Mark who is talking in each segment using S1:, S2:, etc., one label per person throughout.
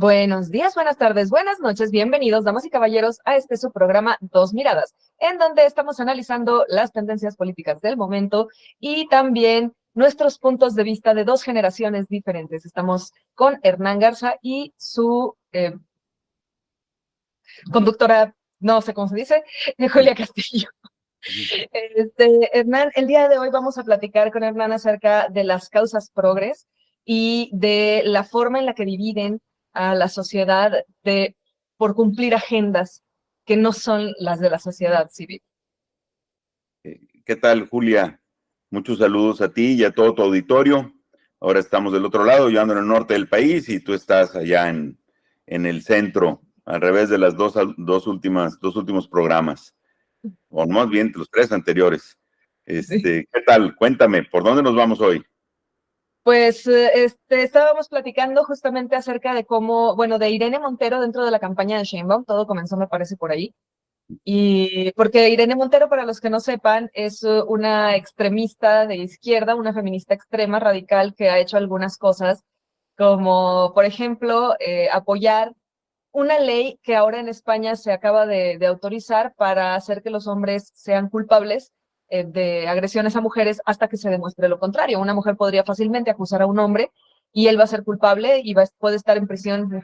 S1: Buenos días, buenas tardes, buenas noches, bienvenidos, damas y caballeros, a este su programa Dos Miradas, en donde estamos analizando las tendencias políticas del momento y también nuestros puntos de vista de dos generaciones diferentes. Estamos con Hernán Garza y su conductora, no sé cómo se dice, Julia Castillo. Hernán, el día de hoy vamos a platicar con Hernán acerca de las causas progres y de la forma en la que dividen a la sociedad por cumplir agendas que no son las de la sociedad civil.
S2: ¿Qué tal, Julia? Muchos saludos a ti y a todo tu auditorio. Ahora estamos del otro lado, yo ando en el norte del país y tú estás allá en el centro, al revés de las dos últimos programas, o más bien los tres anteriores.
S1: Sí.
S2: ¿Qué tal? Cuéntame, ¿por dónde nos vamos hoy?
S1: Pues estábamos platicando justamente acerca de cómo, bueno, de Irene Montero dentro de la campaña de Sheinbaum, todo comenzó me parece por ahí. Y porque Irene Montero, para los que no sepan, es una extremista de izquierda, una feminista extrema, radical, que ha hecho algunas cosas, como por ejemplo apoyar una ley que ahora en España se acaba de autorizar para hacer que los hombres sean culpables de agresiones a mujeres hasta que se demuestre lo contrario. Una mujer podría fácilmente acusar a un hombre y él va a ser culpable y puede estar en prisión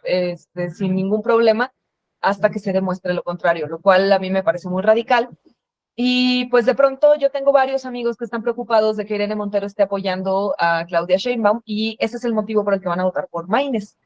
S1: sin ningún problema hasta que se demuestre lo contrario, lo cual a mí me parece muy radical. Y pues de pronto yo tengo varios amigos que están preocupados de que Irene Montero esté apoyando a Claudia Sheinbaum y ese es el motivo por el que van a votar por Maynes.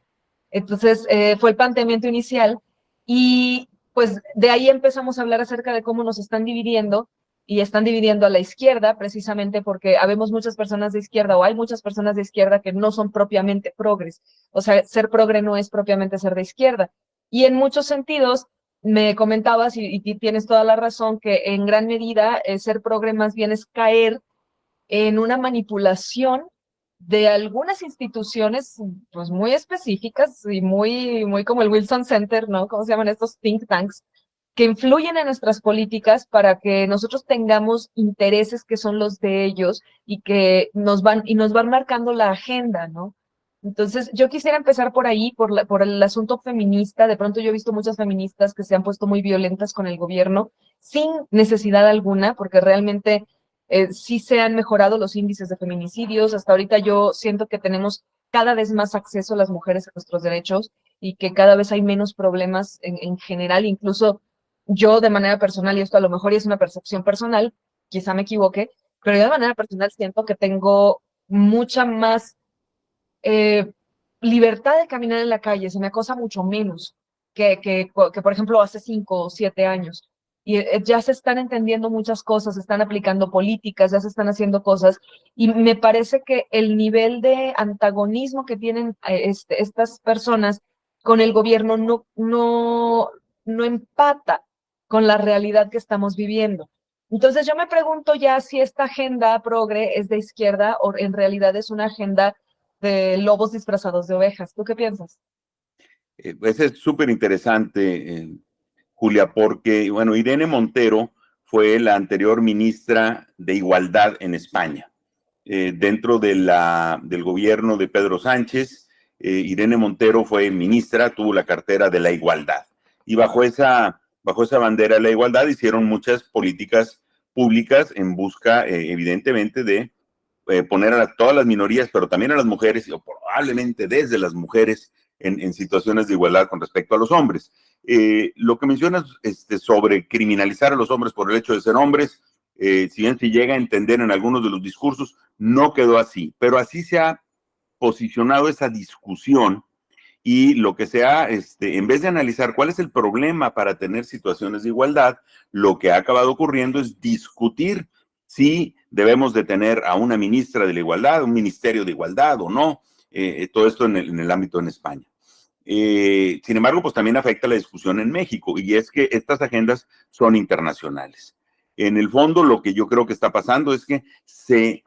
S1: Entonces fue el planteamiento inicial y pues de ahí empezamos a hablar acerca de cómo nos están dividiendo y están dividiendo a la izquierda precisamente porque habemos muchas personas de izquierda o hay muchas personas de izquierda que no son propiamente progres. O sea, ser progre no es propiamente ser de izquierda. Y en muchos sentidos me comentabas y tienes toda la razón que en gran medida ser progre más bien es caer en una manipulación de algunas instituciones pues muy específicas y muy como el Wilson Center, ¿no? ¿Cómo se llaman estos think tanks? Que influyen en nuestras políticas para que nosotros tengamos intereses que son los de ellos y que nos van marcando la agenda, ¿no? Entonces, yo quisiera empezar por ahí, por el asunto feminista. De pronto yo he visto muchas feministas que se han puesto muy violentas con el gobierno sin necesidad alguna, porque realmente sí se han mejorado los índices de feminicidios. Hasta ahorita yo siento que tenemos cada vez más acceso a las mujeres a nuestros derechos y que cada vez hay menos problemas en general. Incluso yo de manera personal, y esto a lo mejor es una percepción personal, quizá me equivoque, pero yo de manera personal siento que tengo mucha más eh, libertad de caminar en la calle, se me acosa mucho menos que por ejemplo, hace 5 o 7 años. Y ya se están entendiendo muchas cosas, se están aplicando políticas, ya se están haciendo cosas, y me parece que el nivel de antagonismo que tienen estas personas con el gobierno no empata con la realidad que estamos viviendo. Entonces yo me pregunto ya si esta agenda progre es de izquierda o en realidad es una agenda de lobos disfrazados de ovejas. ¿Tú qué piensas?
S2: Pues es súper interesante, Julia, porque, bueno, Irene Montero fue la anterior ministra de Igualdad en España. Dentro del gobierno de Pedro Sánchez, Irene Montero fue ministra, tuvo la cartera de la igualdad. Y bajo esa bandera de la igualdad hicieron muchas políticas públicas en busca, evidentemente, de poner a todas las minorías, pero también a las mujeres, o probablemente desde las mujeres, en situaciones de igualdad con respecto a los hombres. Lo que mencionas sobre criminalizar a los hombres por el hecho de ser hombres, si bien se llega a entender en algunos de los discursos, no quedó así, pero así se ha posicionado esa discusión y lo que sea, en vez de analizar cuál es el problema para tener situaciones de igualdad, lo que ha acabado ocurriendo es discutir si debemos de tener a una ministra de la igualdad, un ministerio de igualdad o no, todo esto en el ámbito en España. Sin embargo, pues también afecta la discusión en México, y es que estas agendas son internacionales. En el fondo, lo que yo creo que está pasando es que se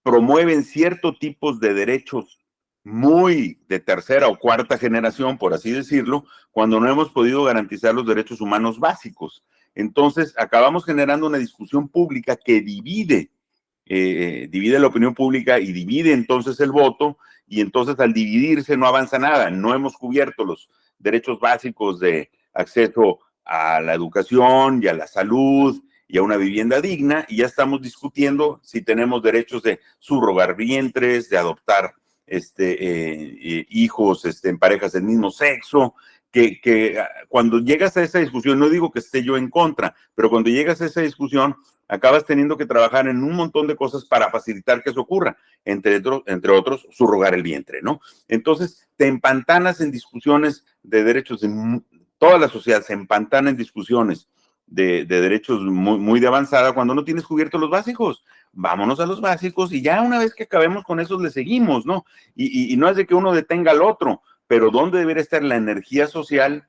S2: promueven ciertos tipos de derechos muy de tercera o cuarta generación, por así decirlo, cuando no hemos podido garantizar los derechos humanos básicos. Entonces, acabamos generando una discusión pública que divide la opinión pública y divide entonces el voto, y entonces al dividirse no avanza nada. No hemos cubierto los derechos básicos de acceso a la educación y a la salud y a una vivienda digna, y ya estamos discutiendo si tenemos derechos de subrogar vientres, de adoptar hijos en parejas del mismo sexo, que cuando llegas a esa discusión, no digo que esté yo en contra, pero cuando llegas a esa discusión, acabas teniendo que trabajar en un montón de cosas para facilitar que eso ocurra, entre otros, subrogar el vientre, ¿no? Entonces, te empantanas en discusiones de derechos de toda la sociedad, se empantana en discusiones de derechos muy de avanzada cuando no tienes cubiertos los básicos. Vámonos a los básicos y ya una vez que acabemos con esos le seguimos, ¿no? Y no es de que uno detenga al otro, pero ¿dónde debería estar la energía social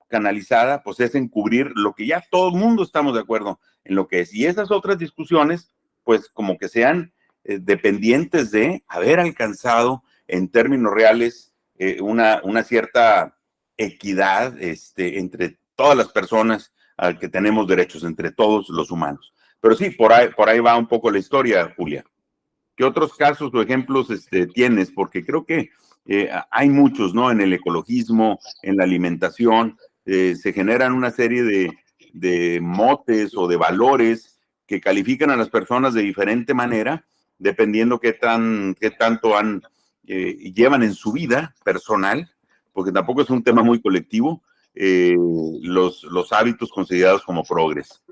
S2: canalizada? Pues es en cubrir lo que ya todo el mundo estamos de acuerdo en lo que es. Y esas otras discusiones, pues como que sean dependientes de haber alcanzado en términos reales una cierta equidad entre todas las personas al que tenemos derechos, entre todos los humanos. Pero sí, por ahí va un poco la historia, Julia. ¿Qué otros casos o ejemplos tienes? Porque creo que hay muchos, ¿no? En el ecologismo, en la alimentación, se generan una serie de motes o de valores que califican a las personas de diferente manera, dependiendo qué tanto llevan en su vida personal, porque tampoco es un tema muy colectivo, los hábitos considerados como progres.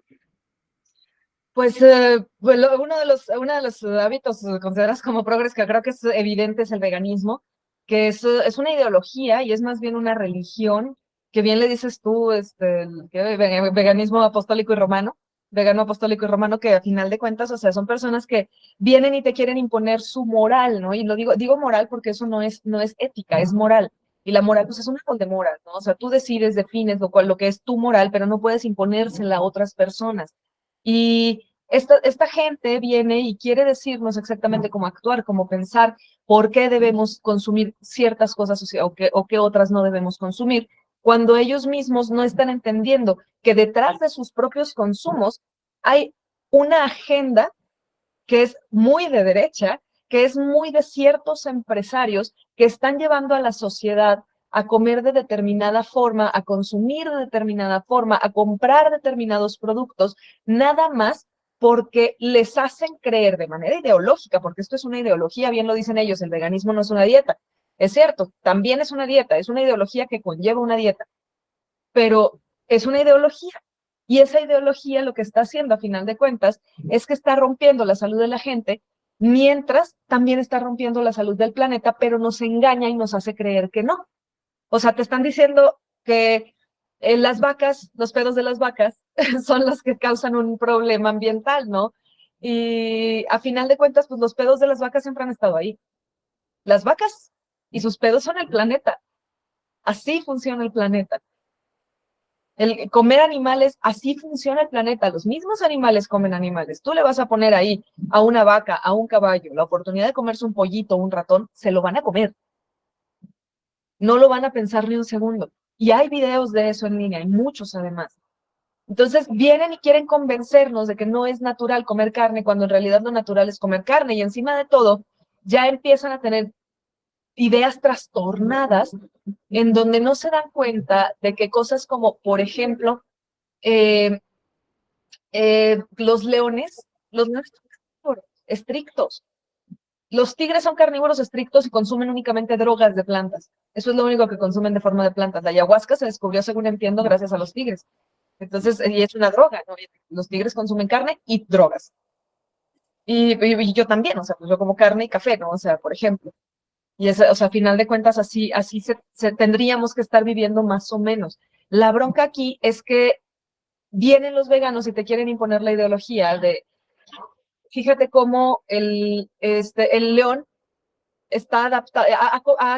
S1: Pues, uno de los hábitos considerados como progres que creo que es evidente es el veganismo, que es una ideología y es más bien una religión, que bien le dices tú, veganismo apostólico y romano, vegano apostólico y romano, que a final de cuentas, o sea, son personas que vienen y te quieren imponer su moral, ¿no? Y digo moral porque eso no es ética, es moral. Y la moral, pues es una moral, ¿no? O sea, tú decides, defines lo que es tu moral, pero no puedes imponérsela a otras personas. Y esta gente viene y quiere decirnos exactamente cómo actuar, cómo pensar, por qué debemos consumir ciertas cosas o qué otras no debemos consumir, cuando ellos mismos no están entendiendo que detrás de sus propios consumos hay una agenda que es muy de derecha, que es muy de ciertos empresarios que están llevando a la sociedad a comer de determinada forma, a consumir de determinada forma, a comprar determinados productos, nada más porque les hacen creer de manera ideológica, porque esto es una ideología, bien lo dicen ellos, el veganismo no es una dieta. Es cierto, también es una dieta, es una ideología que conlleva una dieta, pero es una ideología. Y esa ideología lo que está haciendo a final de cuentas es que está rompiendo la salud de la gente, mientras también está rompiendo la salud del planeta, pero nos engaña y nos hace creer que no. O sea, te están diciendo que las vacas, los pedos de las vacas, son los que causan un problema ambiental, ¿no? Y a final de cuentas, pues los pedos de las vacas siempre han estado ahí. Las vacas y sus pedos son el planeta. Así funciona el planeta. El comer animales, así funciona el planeta. Los mismos animales comen animales. Tú le vas a poner ahí a una vaca, a un caballo, la oportunidad de comerse un pollito o un ratón, se lo van a comer. No lo van a pensar ni un segundo. Y hay videos de eso en línea, hay muchos además. Entonces vienen y quieren convencernos de que no es natural comer carne, cuando en realidad lo natural es comer carne. Y encima de todo, ya empiezan a tener ideas trastornadas en donde no se dan cuenta de que cosas como, por ejemplo, los leones son carnívoros estrictos. Los tigres son carnívoros estrictos y consumen únicamente drogas de plantas. Eso es lo único que consumen de forma de plantas. La ayahuasca se descubrió, según entiendo, gracias a los tigres. Entonces, y es una droga, ¿no? Los tigres consumen carne y drogas. Y yo también, o sea, pues yo como carne y café, ¿no? O sea, por ejemplo. Y o sea, a final de cuentas, así tendríamos que estar viviendo más o menos. La bronca aquí es que vienen los veganos y te quieren imponer la ideología de, fíjate cómo el león está adaptado,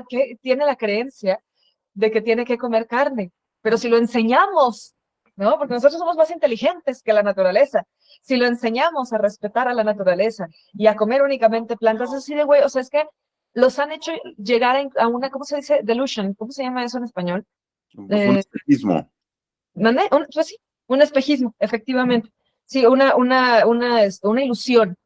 S1: que tiene la creencia de que tiene que comer carne, pero si lo enseñamos, ¿no? Porque nosotros somos más inteligentes que la naturaleza. Si lo enseñamos a respetar a la naturaleza y a comer únicamente plantas, así de güey, o sea, es que los han hecho llegar a una, ¿cómo se dice? Delusion, ¿cómo se llama eso en español?
S2: Pues un espejismo.
S1: ¿Mande? Pues sí, un espejismo, efectivamente. Sí, una ilusión.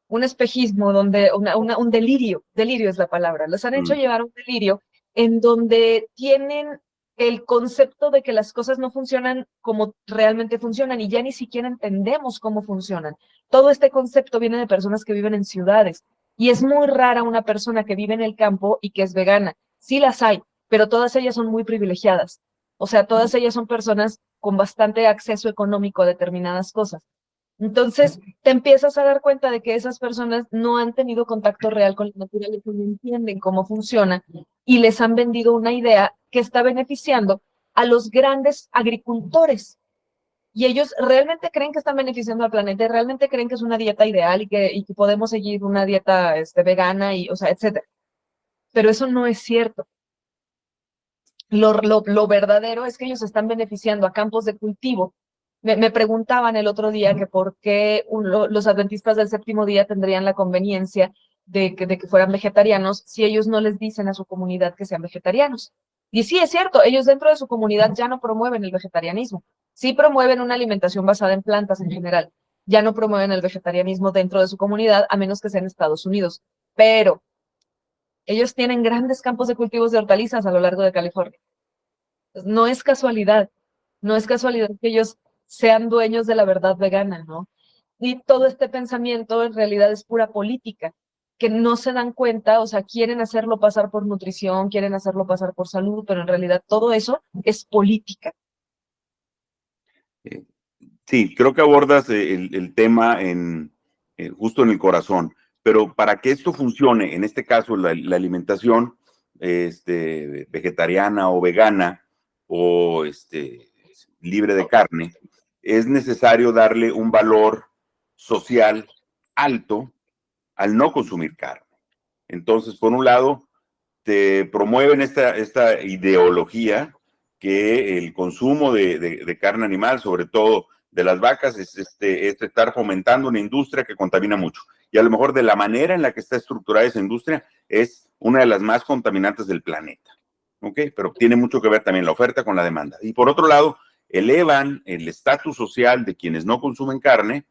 S1: un espejismo, donde un delirio es la palabra, los han hecho
S2: Mm.
S1: llevar a un delirio en donde tienen el concepto de que las cosas no funcionan como realmente funcionan y ya ni siquiera entendemos cómo funcionan. Todo este concepto viene de personas que viven en ciudades y es muy rara una persona que vive en el campo y que es vegana. Sí las hay, pero todas ellas son muy privilegiadas. O sea, todas ellas son personas con bastante acceso económico a determinadas cosas. Entonces, te empiezas a dar cuenta de que esas personas no han tenido contacto real con la naturaleza, no entienden cómo funciona y les han vendido una idea que está beneficiando a los grandes agricultores. Y ellos realmente creen que están beneficiando al planeta, realmente creen que es una dieta ideal y que podemos seguir una dieta vegana y, o sea, etcétera. Pero eso no es cierto. Lo verdadero es que ellos están beneficiando a campos de cultivo. Me preguntaban el otro día que por qué los adventistas del séptimo día tendrían la conveniencia de que fueran vegetarianos si ellos no les dicen a su comunidad que sean vegetarianos. Y sí, es cierto, ellos dentro de su comunidad ya no promueven el vegetarianismo. Sí promueven una alimentación basada en plantas en general. Ya no promueven el vegetarianismo dentro de su comunidad, a menos que sea en Estados Unidos. Pero ellos tienen grandes campos de cultivos de hortalizas a lo largo de California. No es casualidad, no es casualidad que ellos sean dueños de la verdad vegana, ¿no? Y todo este pensamiento en realidad es pura política, que no se dan cuenta, o sea, quieren hacerlo pasar por nutrición, quieren hacerlo pasar por salud, pero en realidad todo eso es política.
S2: Eh, Sí, creo que abordas el tema justo en el corazón, pero para que esto funcione, en este caso la alimentación vegetariana o vegana o libre de carne, es necesario darle un valor social alto al no consumir carne. Entonces, por un lado, te promueven esta ideología que el consumo de carne animal, sobre todo de las vacas, es estar fomentando una industria que contamina mucho. Y a lo mejor de la manera en la que está estructurada esa industria es una de las más contaminantes del planeta. ¿Ok? Pero tiene mucho que ver también la oferta con la demanda. Y por otro lado, elevan el estatus social de quienes no consumen carne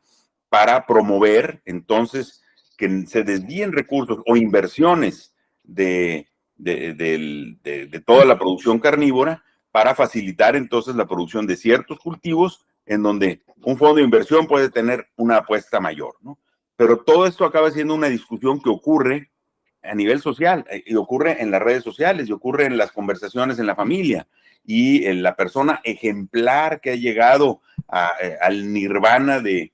S2: para promover entonces que se desvíen recursos o inversiones de toda la producción carnívora para facilitar entonces la producción de ciertos cultivos en donde un fondo de inversión puede tener una apuesta mayor, ¿no? Pero todo esto acaba siendo una discusión que ocurre a nivel social y ocurre en las redes sociales y ocurre en las conversaciones en la familia y en la persona ejemplar que ha llegado al nirvana de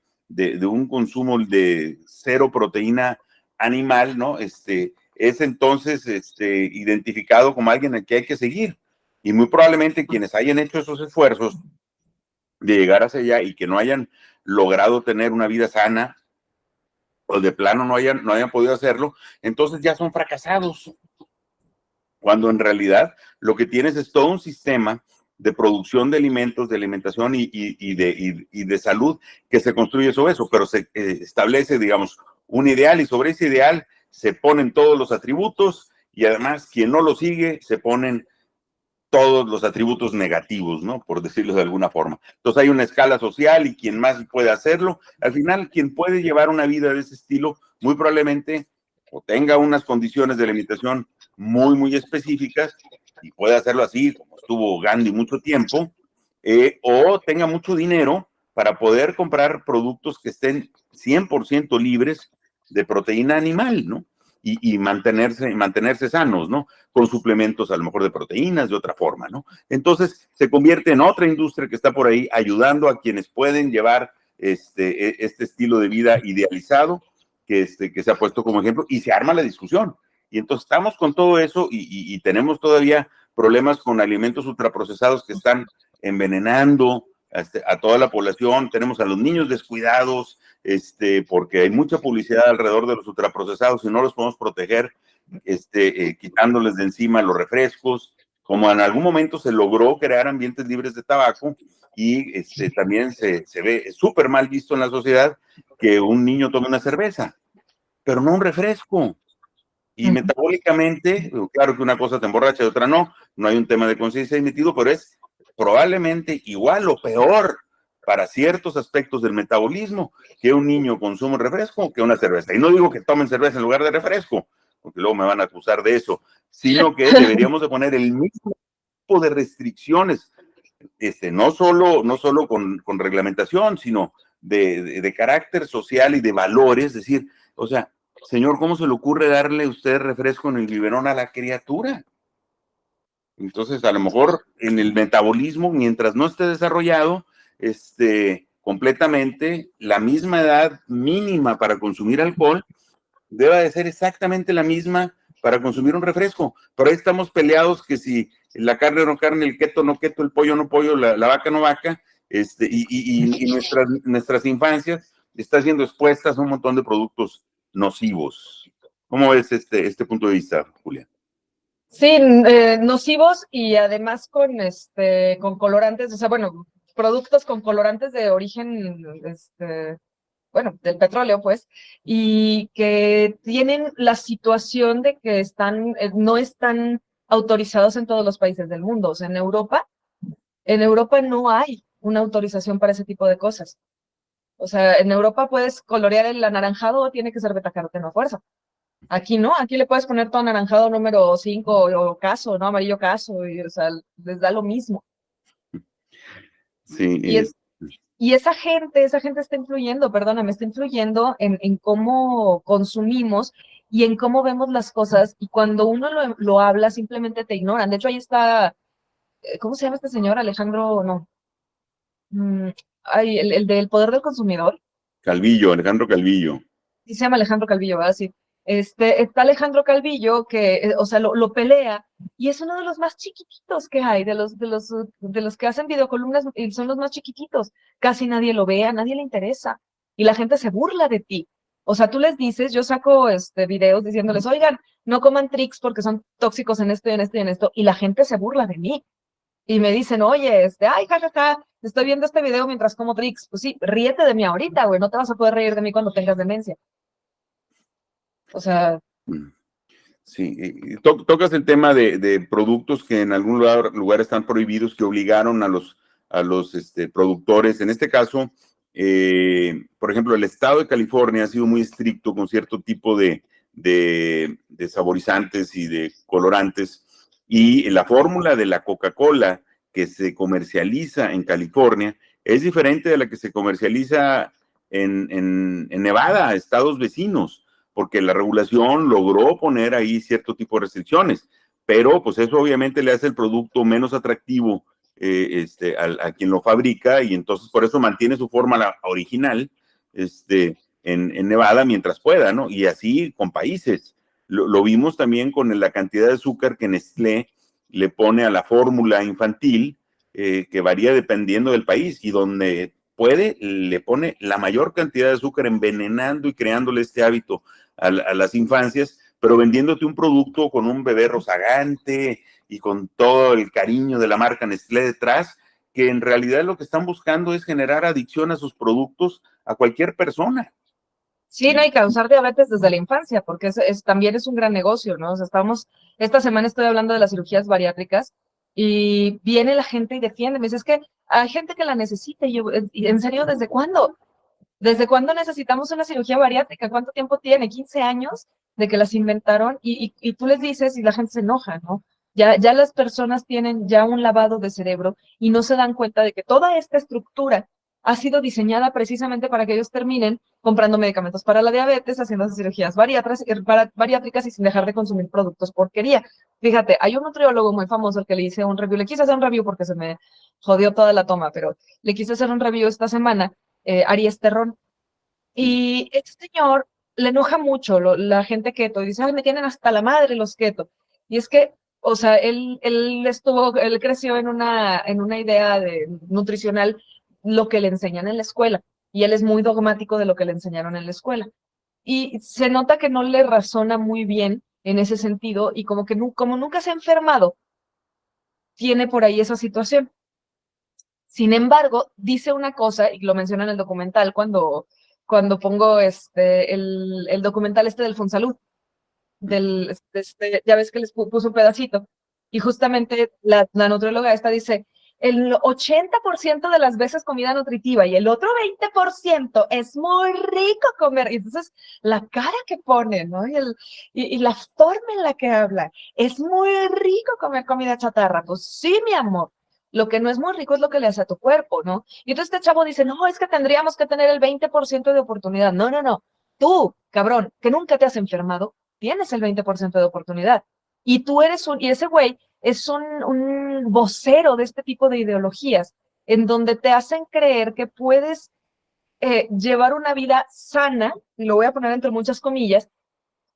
S2: un consumo de cero proteína animal, ¿no? Es entonces identificado como alguien al que hay que seguir. Y muy probablemente quienes hayan hecho esos esfuerzos de llegar hacia allá y que no hayan logrado tener una vida sana o de plano no hayan podido hacerlo, entonces ya son fracasados. Cuando en realidad lo que tienes es todo un sistema de producción de alimentos, de alimentación y de salud que se construye sobre eso, pero se establece, digamos, un ideal y sobre ese ideal se ponen todos los atributos y además quien no lo sigue se ponen todos los atributos negativos, ¿no? Por decirlo de alguna forma. Entonces hay una escala social y quien más puede hacerlo, al final quien puede llevar una vida de ese estilo, muy probablemente o tenga unas condiciones de alimentación muy, muy específicas y puede hacerlo así, como estuvo Gandhi mucho tiempo, o tenga mucho dinero para poder comprar productos que estén 100% libres de proteína animal, ¿no? Y mantenerse sanos, ¿no? Con suplementos a lo mejor de proteínas, de otra forma, ¿no? Entonces se convierte en otra industria que está por ahí ayudando a quienes pueden llevar este estilo de vida idealizado que se ha puesto como ejemplo y se arma la discusión. Y entonces estamos con todo eso y tenemos todavía problemas con alimentos ultraprocesados que están envenenando a toda la población, tenemos a los niños descuidados, porque hay mucha publicidad alrededor de los ultraprocesados y no los podemos proteger, quitándoles de encima los refrescos, como en algún momento se logró crear ambientes libres de tabaco y también se ve súper mal visto en la sociedad que un niño tome una cerveza, pero no un refresco. Y metabólicamente, claro que una cosa te emborracha y otra no hay un tema de conciencia emitido, pero es probablemente igual o peor para ciertos aspectos del metabolismo que un niño consume refresco que una cerveza. Y no digo que tomen cerveza en lugar de refresco, porque luego me van a acusar de eso, sino que deberíamos de poner el mismo tipo de restricciones, no solo con reglamentación, sino de carácter social y de valores, es decir, o sea, señor, ¿cómo se le ocurre darle usted refresco en el biberón a la criatura? Entonces, a lo mejor en el metabolismo, mientras no esté desarrollado, completamente, la misma edad mínima para consumir alcohol debe de ser exactamente la misma para consumir un refresco. Pero ahí estamos peleados que si la carne no carne, el keto no keto, el pollo no pollo, la vaca no vaca, y nuestras infancias están siendo expuestas a un montón de productos nocivos. ¿Cómo ves este punto de vista, Julia?
S1: Sí, nocivos y además con colorantes, o sea, bueno, productos con colorantes de origen, bueno, del petróleo, pues, y que tienen la situación de que no están autorizados en todos los países del mundo. O sea, en Europa no hay una autorización para ese tipo de cosas. O sea, en Europa puedes colorear el anaranjado o tiene que ser betacaroteno a fuerza. Aquí no, aquí le puedes poner todo anaranjado número 5 o caso, ¿no? Amarillo caso, y, o sea, les da lo mismo.
S2: Sí,
S1: Y es Y esa gente está influyendo, perdóname, está influyendo en cómo consumimos y en cómo vemos las cosas. Y cuando uno lo habla, simplemente te ignoran. De hecho, ahí está, ¿cómo se llama este señor? Alejandro, no. mm, el del poder del consumidor.
S2: Calvillo, Alejandro Calvillo.
S1: Sí se llama Alejandro Calvillo, ¿verdad? Sí. Está Alejandro Calvillo que, o sea, lo pelea y es uno de los más chiquititos que hay, de los que hacen videocolumnas y son los más chiquititos. Casi nadie lo ve, a nadie le interesa y la gente se burla de ti. O sea, tú les dices, yo saco videos diciéndoles, oigan, no coman tricks porque son tóxicos en esto y en esto y en esto, y la gente se burla de mí. Y me dicen, oye, ay, jajaja, estoy viendo este video mientras como tricks. Pues sí, ríete de mí ahorita, güey, no te vas a poder reír de mí cuando tengas demencia. O sea,
S2: Sí, tocas el tema de productos que en algún lugar están prohibidos, que obligaron a los productores. En este caso, por ejemplo, el estado de California ha sido muy estricto con cierto tipo de saborizantes y de colorantes. Y la fórmula de la Coca-Cola que se comercializa en California es diferente de la que se comercializa en Nevada, estados vecinos, porque la regulación logró poner ahí cierto tipo de restricciones, pero pues eso obviamente le hace el producto menos atractivo a quien lo fabrica, y entonces por eso mantiene su forma original en Nevada mientras pueda, ¿no? Y así con países. Lo vimos también con la cantidad de azúcar que Nestlé le pone a la fórmula infantil, que varía dependiendo del país, y donde puede, le pone la mayor cantidad de azúcar, envenenando y creándole este hábito a las infancias, pero vendiéndote un producto con un bebé rozagante y con todo el cariño de la marca Nestlé detrás, que en realidad lo que están buscando es generar adicción a sus productos a cualquier persona.
S1: sí, no hay que causar diabetes desde la infancia, porque también es un gran negocio, ¿no? O sea, esta semana estoy hablando de las cirugías bariátricas y viene la gente y defiende, me dice, es que hay gente que la necesita, y yo, ¿en serio, desde cuándo? ¿Desde cuándo necesitamos una cirugía bariátrica? ¿Cuánto tiempo tiene? ¿15 años de que las inventaron? Y tú les dices y la gente se enoja, ¿no? Ya las personas tienen ya un lavado de cerebro y no se dan cuenta de que toda esta estructura ha sido diseñada precisamente para que ellos terminen comprando medicamentos para la diabetes, haciendo cirugías bariátricas y sin dejar de consumir productos porquería. Fíjate, hay un nutriólogo muy famoso al que le hice un review, le quise hacer un review porque se me jodió toda la toma, pero le quise hacer un review esta semana, Aries Terrón. Y este señor le enoja mucho la gente keto y dice, ay, me tienen hasta la madre los keto. Y es que, o sea, él creció en una idea nutricional, lo que le enseñan en la escuela. Y él es muy dogmático de lo que le enseñaron en la escuela. Y se nota que no le razona muy bien en ese sentido y como que como nunca se ha enfermado, tiene por ahí esa situación. Sin embargo, dice una cosa, y lo menciona en el documental cuando pongo el documental del Fonsalud, ya ves que les puso un pedacito, y justamente la nutrióloga esta dice, el 80% de las veces comida nutritiva y el otro 20% es muy rico comer. Y entonces la cara que pone, ¿no? Y la forma en la que habla, es muy rico comer comida chatarra. Pues sí, mi amor. Lo que no es muy rico es lo que le hace a tu cuerpo, ¿no? Y entonces este chavo dice, no, es que tendríamos que tener el 20% de oportunidad. No, no, no. Tú, cabrón, que nunca te has enfermado, tienes el 20% de oportunidad. Y tú eres y ese güey es un vocero de este tipo de ideologías, en donde te hacen creer que puedes llevar una vida sana, y lo voy a poner entre muchas comillas,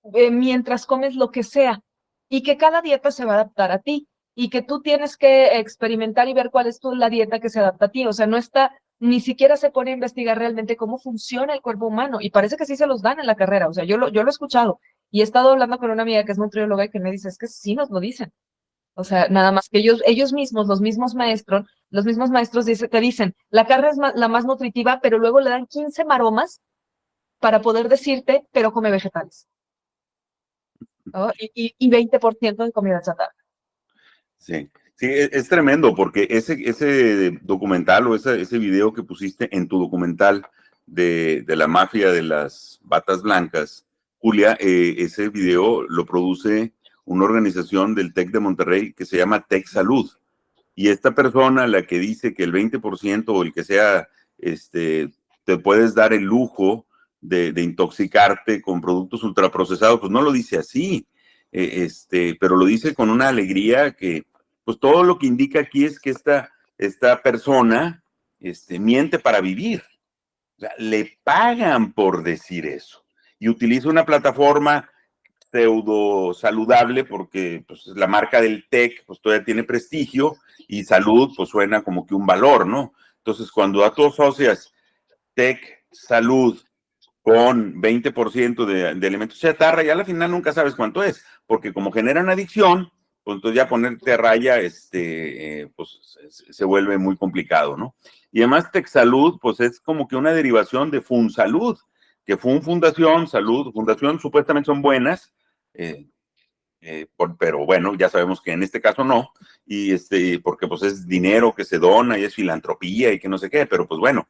S1: mientras comes lo que sea, y que cada dieta se va a adaptar a ti, y que tú tienes que experimentar y ver cuál es la dieta que se adapta a ti. O sea, no está, ni siquiera se pone a investigar realmente cómo funciona el cuerpo humano, y parece que sí se los dan en la carrera. O sea, yo lo he escuchado, y he estado hablando con una amiga que es nutrióloga y que me dice, es que sí nos lo dicen. O sea, nada más que ellos mismos, los mismos maestros te dicen, la carne es la más nutritiva, pero luego le dan 15 maromas para poder decirte, pero come vegetales, ¿no? Y 20% de comida chatarra.
S2: Sí, sí, es tremendo porque ese documental o ese video que pusiste en tu documental de la mafia de las batas blancas, Julia, ese video lo produce una organización del TEC de Monterrey que se llama TEC Salud. Y esta persona, la que dice que el 20% o el que sea, te puedes dar el lujo de intoxicarte con productos ultraprocesados, pues no lo dice así, pero lo dice con una alegría que, pues todo lo que indica aquí es que esta persona miente para vivir. O sea, le pagan por decir eso. Y utiliza una plataforma pseudo saludable porque pues, la marca del tech pues todavía tiene prestigio y salud pues suena como que un valor, ¿no? Entonces cuando tú asocias tech, salud con 20% de alimentos chatarra, ya al final nunca sabes cuánto es, porque como generan adicción, pues entonces ya ponerte a raya, pues se vuelve muy complicado, ¿no? Y además TechSalud, pues es como que una derivación de FunSalud, que Fundación, Salud, Fundación supuestamente son buenas, eh, pero bueno, ya sabemos que en este caso no, y porque pues es dinero que se dona y es filantropía y que no sé qué, pero pues bueno,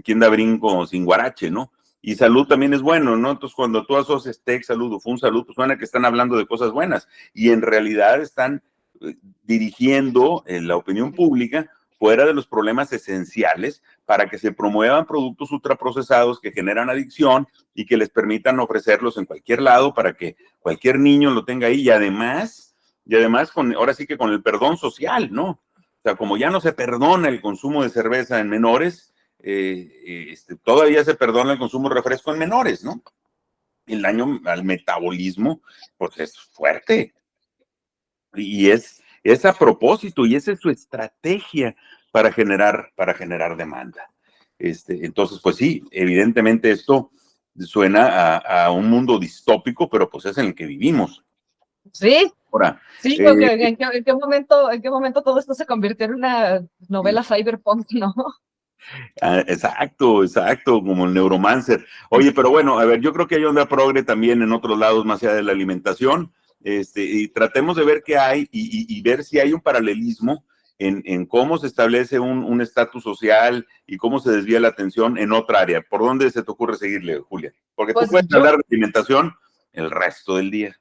S2: ¿quién da brinco sin guarache, no? Y salud también es bueno, ¿no? Entonces, cuando tú asocias Tech Salud o Fun Salud, pues suena que están hablando de cosas buenas y en realidad están dirigiendo la opinión pública fuera de los problemas esenciales para que se promuevan productos ultraprocesados que generan adicción y que les permitan ofrecerlos en cualquier lado para que cualquier niño lo tenga ahí y además ahora sí que con el perdón social, ¿no? O sea, como ya no se perdona el consumo de cerveza en menores, todavía se perdona el consumo de refresco en menores, ¿no? El daño al metabolismo, pues es fuerte y es a propósito y esa es su estrategia para generar demanda. Entonces, pues sí, evidentemente esto suena a un mundo distópico, pero pues es en el que vivimos.
S1: Sí,
S2: Ahora,
S1: sí, porque en qué momento todo esto se convirtió en una novela cyberpunk, ¿no?
S2: exacto, exacto, como el Neuromancer. Oye, pero bueno, a ver, yo creo que hay onda progre también en otros lados más allá de la alimentación, y tratemos de ver qué hay y ver si hay un paralelismo en cómo se establece un estatus social y cómo se desvía la atención en otra área. ¿Por dónde se te ocurre seguirle, Julia? Porque tú
S1: Pues
S2: puedes hablar de alimentación el resto del día.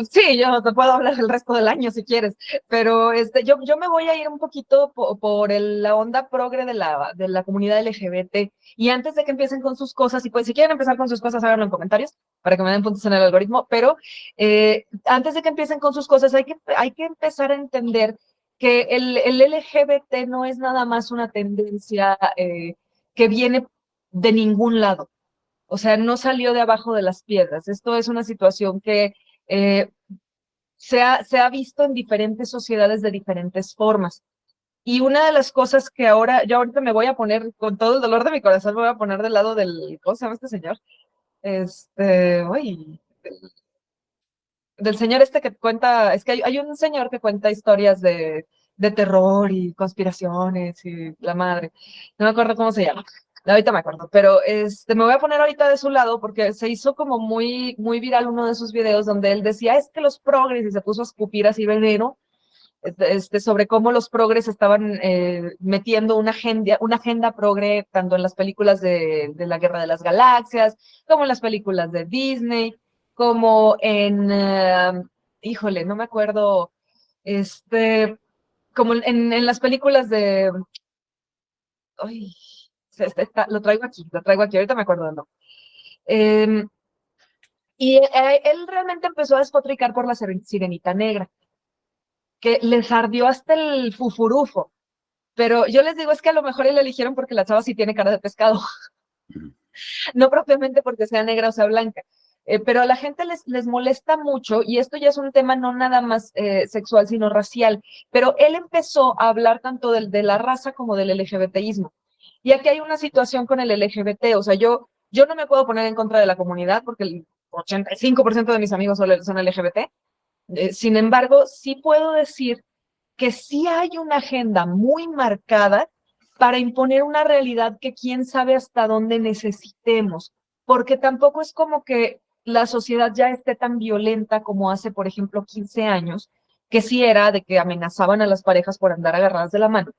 S1: sí, yo te puedo hablar el resto del año si quieres, pero yo me voy a ir un poquito por la onda progre de la comunidad LGBT. Y antes de que empiecen con sus cosas, y pues si quieren empezar con sus cosas, háganlo en comentarios para que me den puntos en el algoritmo, pero antes de que empiecen con sus cosas, hay que empezar a entender que el LGBT no es nada más una tendencia que viene de ningún lado. O sea, no salió de abajo de las piedras. Esto es una situación que eh, se ha visto en diferentes sociedades de diferentes formas. Y una de las cosas que yo ahorita me voy a poner, con todo el dolor de mi corazón, me voy a poner del lado ¿cómo se llama este señor? Uy, del señor que cuenta, es que hay un señor que cuenta historias de terror y conspiraciones y la madre. No me acuerdo cómo se llama. Ahorita me acuerdo, pero me voy a poner ahorita de su lado porque se hizo como muy, muy viral uno de sus videos donde él decía, es que los progres y se puso a escupir así veneno sobre cómo los progres estaban metiendo una agenda progre tanto en las películas de la Guerra de las Galaxias, como en las películas de Disney, como en, híjole, no me acuerdo, como en las películas de, ay, lo traigo aquí, ahorita me acuerdo de no. Y él realmente empezó a despotricar por la Sirenita Negra, que les ardió hasta el fufurufo. Pero yo les digo, es que a lo mejor él eligieron porque la chava sí tiene cara de pescado, no propiamente porque sea negra o sea blanca. Pero a la gente les molesta mucho, y esto ya es un tema no nada más sexual, sino racial. Pero él empezó a hablar tanto de la raza como del LGBTismo. Y aquí hay una situación con el LGBT, o sea, yo no me puedo poner en contra de la comunidad porque el 85% de mis amigos son LGBT. Sin embargo, sí puedo decir que sí hay una agenda muy marcada para imponer una realidad que quién sabe hasta dónde necesitemos, porque tampoco es como que la sociedad ya esté tan violenta como hace, por ejemplo, 15 años, que sí era de que amenazaban a las parejas por andar agarradas de la mano,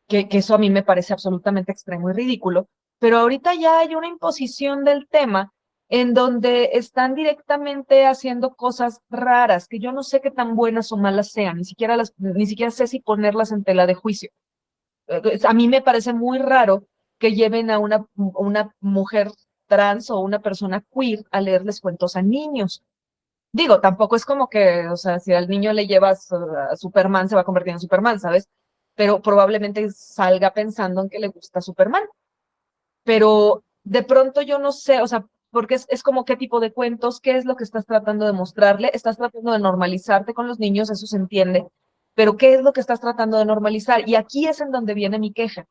S1: que eso a mí me parece absolutamente extremo y ridículo, pero ahorita ya hay una imposición del tema en donde están directamente haciendo cosas raras, que yo no sé qué tan buenas o malas sean, ni siquiera sé si ponerlas en tela de juicio. A mí me parece muy raro que lleven a una mujer trans o una persona queer a leerles cuentos a niños. Digo, tampoco es como que, o sea, si al niño le llevas a Superman, se va a convertir en Superman, ¿sabes? Pero probablemente salga pensando en que le gusta Superman. Pero de pronto yo no sé, o sea, porque es como qué tipo de cuentos, qué es lo que estás tratando de mostrarle, estás tratando de normalizarte con los niños, eso se entiende, pero qué es lo que estás tratando de normalizar. Y aquí es en donde viene mi queja.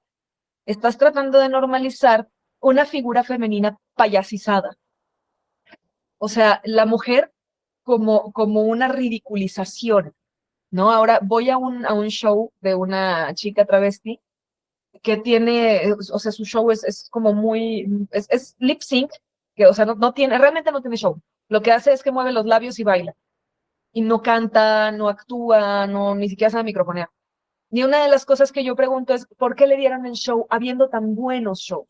S1: Estás tratando de normalizar una figura femenina payasizada. O sea, la mujer como una ridiculización, ¿no? Ahora voy a un show de una chica travesti que tiene, o sea, su show es como muy, es lip sync, que, o sea, no tiene, realmente no tiene show. Lo que hace es que mueve los labios y baila. Y no canta, no actúa, no, ni siquiera sabe microfonear. Y una de las cosas que yo pregunto es, ¿por qué le dieron el show habiendo tan buenos shows?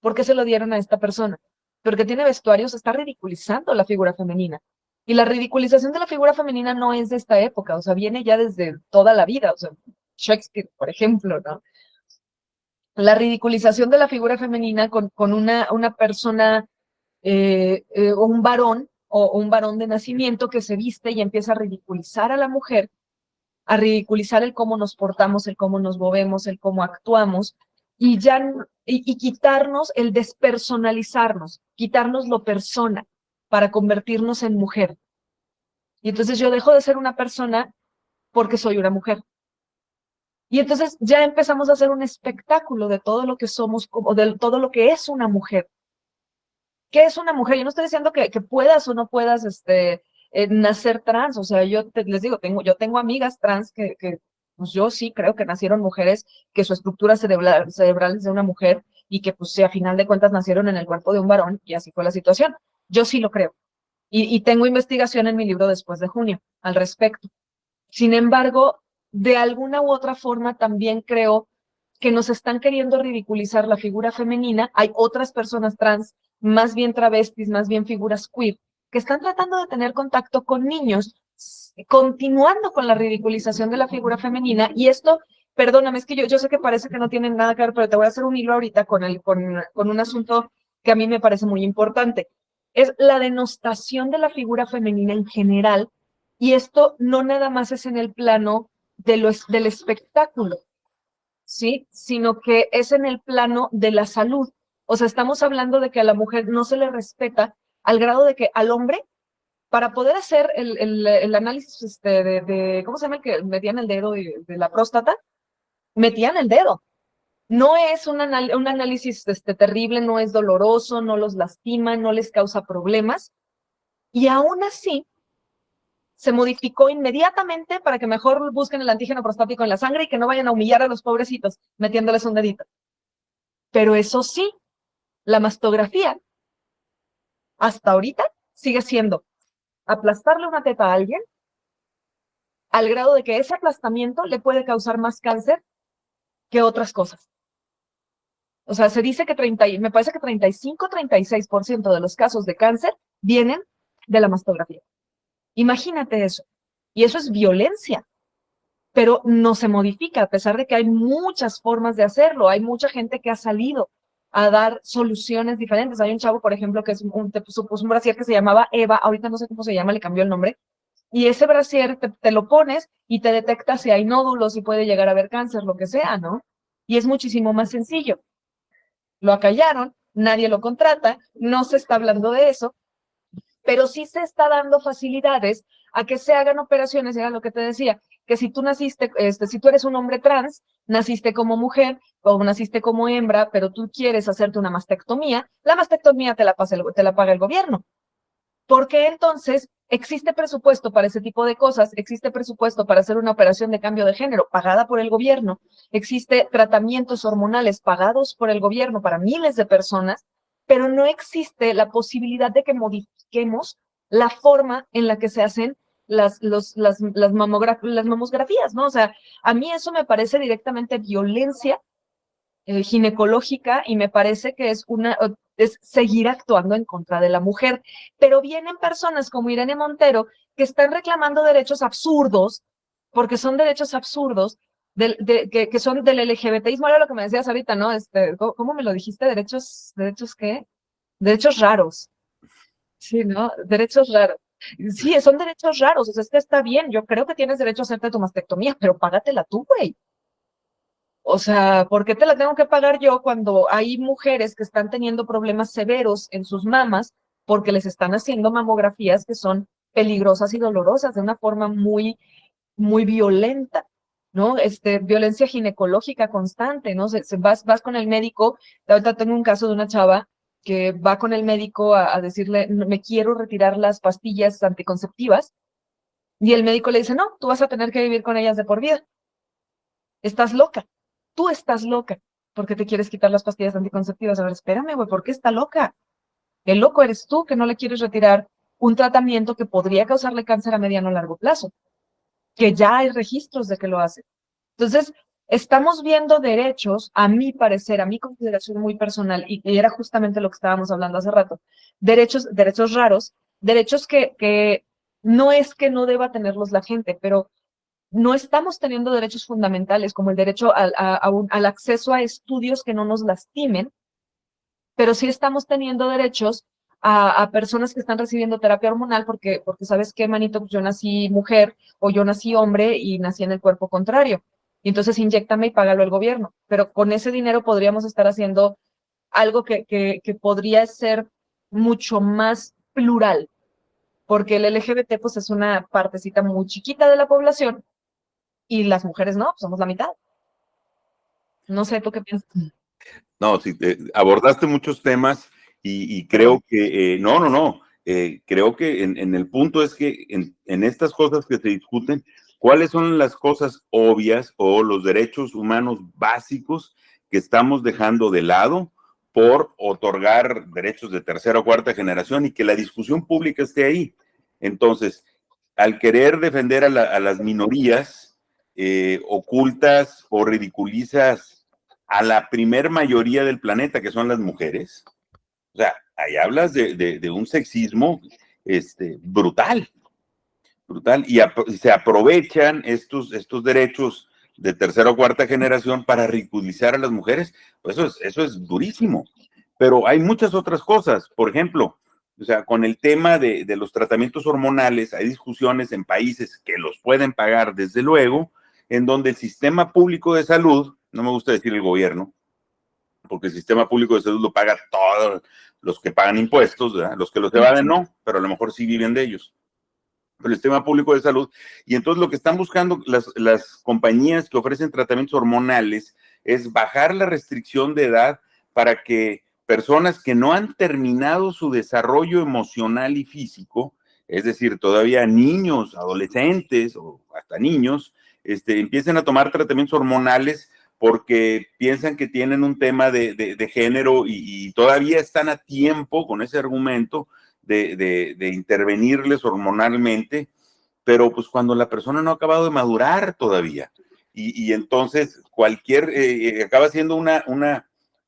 S1: ¿Por qué se lo dieron a esta persona? Porque tiene vestuarios, está ridiculizando la figura femenina. Y la ridiculización de la figura femenina no es de esta época, o sea, viene ya desde toda la vida, o sea, Shakespeare, por ejemplo, ¿no? La ridiculización de la figura femenina con una persona o un varón o un varón de nacimiento que se viste y empieza a ridiculizar a la mujer, a ridiculizar el cómo nos portamos, el cómo nos movemos, el cómo actuamos, y ya y quitarnos el despersonalizarnos, quitarnos lo persona para convertirnos en mujer. Y entonces yo dejo de ser una persona porque soy una mujer. Y entonces ya empezamos a hacer un espectáculo de todo lo que somos, o de todo lo que es una mujer. ¿Qué es una mujer? Yo no estoy diciendo que puedas o no puedas nacer trans. O sea, les digo, yo tengo amigas trans que pues yo sí creo que nacieron mujeres, que su estructura cerebral es de una mujer y que pues sí, a final de cuentas nacieron en el cuerpo de un varón y así fue la situación. Yo sí lo creo. Y tengo investigación en mi libro Después de Junio al respecto. Sin embargo, de alguna u otra forma también creo que nos están queriendo ridiculizar la figura femenina. Hay otras personas trans, más bien travestis, más bien figuras queer, que están tratando de tener contacto con niños, continuando con la ridiculización de la figura femenina. Y esto, perdóname, es que yo sé que parece que no tienen nada que ver, pero te voy a hacer un hilo ahorita con un asunto que a mí me parece muy importante. Es la denostación de la figura femenina en general, y esto no nada más es en el plano del espectáculo, ¿sí? Sino que es en el plano de la salud. O sea, estamos hablando de que a la mujer no se le respeta al grado de que al hombre, para poder hacer el análisis ¿cómo se llama el que metían el dedo de la próstata? Metían el dedo. No es un análisis terrible, no es doloroso, no los lastima, no les causa problemas. Y aún así, se modificó inmediatamente para que mejor busquen el antígeno prostático en la sangre y que no vayan a humillar a los pobrecitos metiéndoles un dedito. Pero eso sí, la mastografía hasta ahorita sigue siendo aplastarle una teta a alguien, al grado de que ese aplastamiento le puede causar más cáncer que otras cosas. O sea, se dice que me parece que 35-36% de los casos de cáncer vienen de la mastografía. Imagínate eso. Y eso es violencia, pero no se modifica, a pesar de que hay muchas formas de hacerlo. Hay mucha gente que ha salido a dar soluciones diferentes. Hay un chavo, por ejemplo, que puso un brasier que se llamaba Eva, ahorita no sé cómo se llama, le cambió el nombre, y ese brasier te lo pones y te detecta si hay nódulos, si puede llegar a haber cáncer, lo que sea, ¿no? Y es muchísimo más sencillo. Lo acallaron, nadie lo contrata, no se está hablando de eso, pero sí se está dando facilidades a que se hagan operaciones, era lo que te decía, que si tú naciste, si tú eres un hombre trans, naciste como mujer o naciste como hembra, pero tú quieres hacerte una mastectomía, la mastectomía te la paga el gobierno. Porque entonces existe presupuesto para ese tipo de cosas, existe presupuesto para hacer una operación de cambio de género pagada por el gobierno, existe tratamientos hormonales pagados por el gobierno para miles de personas, pero no existe la posibilidad de que modifiquemos la forma en la que se hacen las mamografías, ¿no? O sea, a mí eso me parece directamente violencia ginecológica y me parece que es seguir actuando en contra de la mujer. Pero vienen personas como Irene Montero que están reclamando derechos absurdos, porque son derechos absurdos, que son del LGBTismo, era lo que me decías ahorita, ¿no? ¿Cómo me lo dijiste? ¿Derechos qué? Derechos raros. Sí, ¿no? Derechos raros. Sí, son derechos raros, o sea, es que está bien, yo creo que tienes derecho a hacerte tu mastectomía, pero págatela tú, güey. O sea, ¿por qué te la tengo que pagar yo cuando hay mujeres que están teniendo problemas severos en sus mamas porque les están haciendo mamografías que son peligrosas y dolorosas de una forma muy, muy violenta, ¿no? Violencia ginecológica constante, ¿no? Vas con el médico, ahorita tengo un caso de una chava que va con el médico a decirle, me quiero retirar las pastillas anticonceptivas, y el médico le dice, no, tú vas a tener que vivir con ellas de por vida. Estás loca. Tú estás loca porque te quieres quitar las pastillas anticonceptivas. A ver, espérame, güey, ¿por qué está loca? El loco eres tú que no le quieres retirar un tratamiento que podría causarle cáncer a mediano o largo plazo, que ya hay registros de que lo hace. Entonces, estamos viendo derechos, a mi parecer, a mi consideración muy personal, y era justamente lo que estábamos hablando hace rato, derechos raros, derechos que no es que no deba tenerlos la gente, pero no estamos teniendo derechos fundamentales como el derecho al acceso a estudios que no nos lastimen, pero sí estamos teniendo derechos a personas que están recibiendo terapia hormonal porque ¿sabes qué, manito? Pues yo nací mujer o yo nací hombre y nací en el cuerpo contrario. Y entonces inyéctame y págalo el gobierno. Pero con ese dinero podríamos estar haciendo algo que podría ser mucho más plural, porque el LGBT pues es una partecita muy chiquita de la población y las mujeres no, pues somos la mitad. No sé, ¿tú qué piensas?
S2: No, sí, abordaste muchos temas y creo que, creo que en el punto es que en estas cosas que se discuten, ¿cuáles son las cosas obvias o los derechos humanos básicos que estamos dejando de lado por otorgar derechos de tercera o cuarta generación y que la discusión pública esté ahí? Entonces, al querer defender a las minorías, ocultas o ridiculizas a la primer mayoría del planeta, que son las mujeres. O sea, ahí hablas de un sexismo brutal, brutal, y se aprovechan estos derechos de tercera o cuarta generación para ridiculizar a las mujeres. Pues eso es durísimo. Pero hay muchas otras cosas. Por ejemplo, o sea, con el tema de los tratamientos hormonales, hay discusiones en países que los pueden pagar, desde luego, en donde el sistema público de salud, no me gusta decir el gobierno, porque el sistema público de salud lo paga todos los que pagan impuestos, ¿verdad? Los que los evaden no, pero a lo mejor sí viven de ellos. Pero el sistema público de salud, y entonces lo que están buscando las compañías que ofrecen tratamientos hormonales es bajar la restricción de edad para que personas que no han terminado su desarrollo emocional y físico, es decir, todavía niños, adolescentes o hasta niños, empiecen a tomar tratamientos hormonales porque piensan que tienen un tema de género y todavía están a tiempo con ese argumento de intervenirles hormonalmente pero pues cuando la persona no ha acabado de madurar todavía, y entonces cualquier, acaba siendo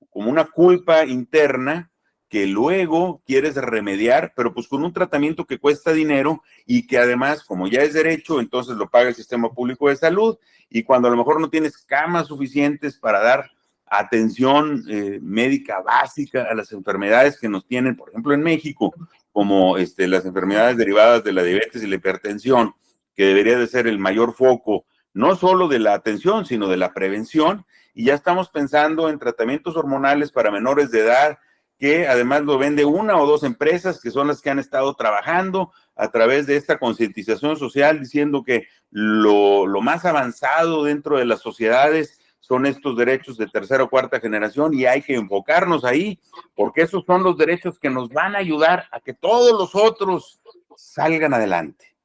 S2: como una culpa interna que luego quieres remediar, pero pues con un tratamiento que cuesta dinero y que además, como ya es derecho, entonces lo paga el sistema público de salud, y cuando a lo mejor no tienes camas suficientes para dar atención médica básica a las enfermedades que nos tienen, por ejemplo, en México, como las enfermedades derivadas de la diabetes y la hipertensión, que debería de ser el mayor foco, no solo de la atención, sino de la prevención, y ya estamos pensando en tratamientos hormonales para menores de edad, que además lo vende una o dos empresas que son las que han estado trabajando a través de esta concientización social, diciendo que lo más avanzado dentro de las sociedades son estos derechos de tercera o cuarta generación, y hay que enfocarnos ahí, porque esos son los derechos que nos van a ayudar a que todos los otros salgan adelante.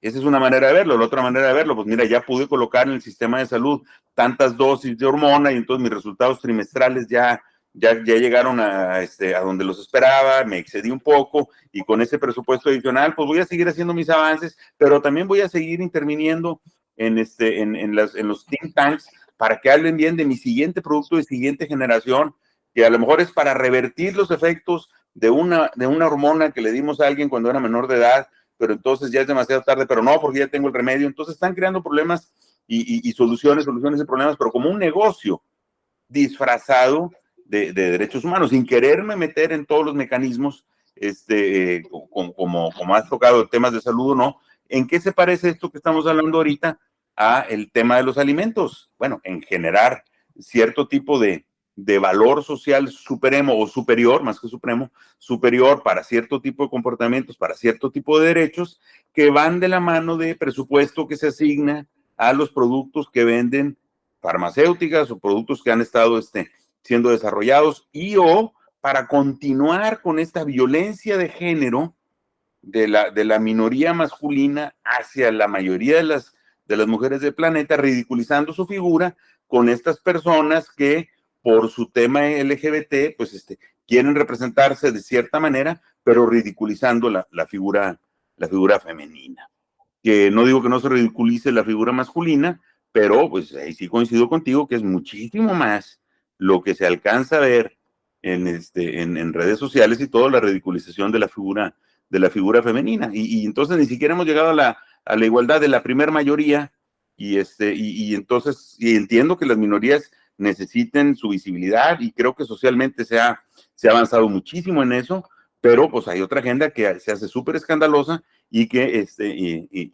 S2: Esa es una manera de verlo. La otra manera de verlo, pues mira, ya pude colocar en el sistema de salud tantas dosis de hormona, y entonces mis resultados trimestrales ya llegaron a donde los esperaba, me excedí un poco, y con ese presupuesto adicional, pues voy a seguir haciendo mis avances, pero también voy a seguir interviniendo en los think tanks para que hablen bien de mi siguiente producto de siguiente generación, que a lo mejor es para revertir los efectos de una hormona que le dimos a alguien cuando era menor de edad, pero entonces ya es demasiado tarde, pero no, porque ya tengo el remedio. Entonces están creando problemas y soluciones de problemas, pero como un negocio disfrazado de derechos humanos, sin quererme meter en todos los mecanismos, como has tocado temas de salud o no. ¿En qué se parece esto que estamos hablando ahorita a el tema de los alimentos? Bueno, en generar cierto tipo de valor social supremo o superior, más que supremo, superior para cierto tipo de comportamientos, para cierto tipo de derechos, que van de la mano de presupuesto que se asigna a los productos que venden farmacéuticas o productos que han estado siendo desarrollados, y o para continuar con esta violencia de género de la minoría masculina hacia la mayoría de las mujeres del planeta, ridiculizando su figura con estas personas que por su tema LGBT, pues quieren representarse de cierta manera, pero ridiculizando la figura femenina. Que no digo que no se ridiculice la figura masculina, pero pues ahí sí coincido contigo que es muchísimo más lo que se alcanza a ver en redes sociales y todo, la ridiculización de la figura femenina. Y entonces ni siquiera hemos llegado a la igualdad de la primer mayoría, y entonces entiendo que las minorías necesiten su visibilidad, y creo que socialmente se ha avanzado muchísimo en eso, pero pues hay otra agenda que se hace súper escandalosa y que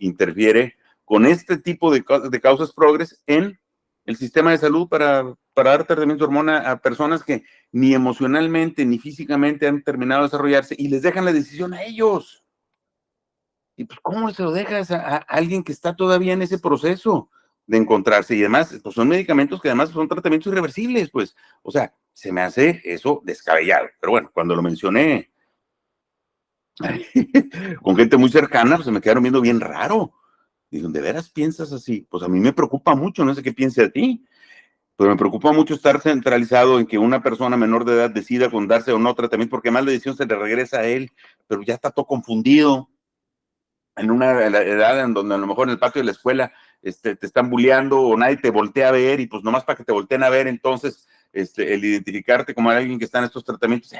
S2: interfiere con este tipo de causas progres en el sistema de salud para dar tratamiento de hormona a personas que ni emocionalmente ni físicamente han terminado de desarrollarse, y les dejan la decisión a ellos. Y pues, ¿cómo se lo dejas a alguien que está todavía en ese proceso de encontrarse? Y además, pues son medicamentos que además son tratamientos irreversibles, pues, o sea, se me hace eso descabellado. Pero bueno, cuando lo mencioné con gente muy cercana, pues se me quedaron viendo bien raro. Dijeron, ¿de veras piensas así? Pues a mí me preocupa mucho, no sé qué piense a ti, pero me preocupa mucho estar centralizado en que una persona menor de edad decida con darse o no tratamiento, porque más la decisión se le regresa a él, pero ya está todo confundido en una edad en donde a lo mejor en el patio de la escuela te están bulleando o nadie te voltea a ver, y pues nomás para que te volteen a ver, entonces el identificarte como alguien que está en estos tratamientos,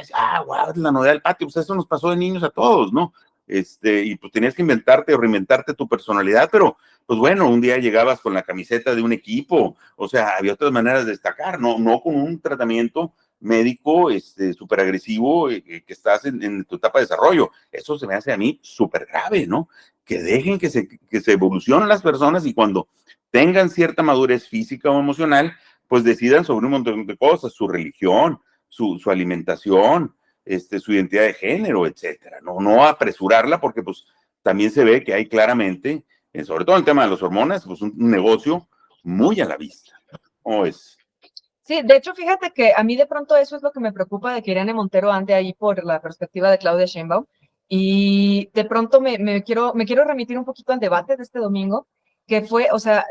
S2: wow, es la novedad del patio, pues eso nos pasó de niños a todos, ¿no? Y pues tenías que inventarte o reinventarte tu personalidad, pero pues bueno, un día llegabas con la camiseta de un equipo, o sea, había otras maneras de destacar, no con un tratamiento médico súper agresivo, que estás en tu etapa de desarrollo. Eso se me hace a mí súper grave, ¿no? Que dejen que se evolucionen las personas, y cuando tengan cierta madurez física o emocional, pues decidan sobre un montón de cosas, su religión, su alimentación, su identidad de género, etcétera. No apresurarla, porque pues también se ve que hay claramente, sobre todo en el tema de las hormonas, pues un negocio muy a la vista. ¿Cómo es?
S1: Sí, de hecho, fíjate que a mí de pronto eso es lo que me preocupa, de que Irene Montero ande ahí por la perspectiva de Claudia Sheinbaum. Y de pronto me quiero remitir un poquito al debate de este domingo, que fue, o sea,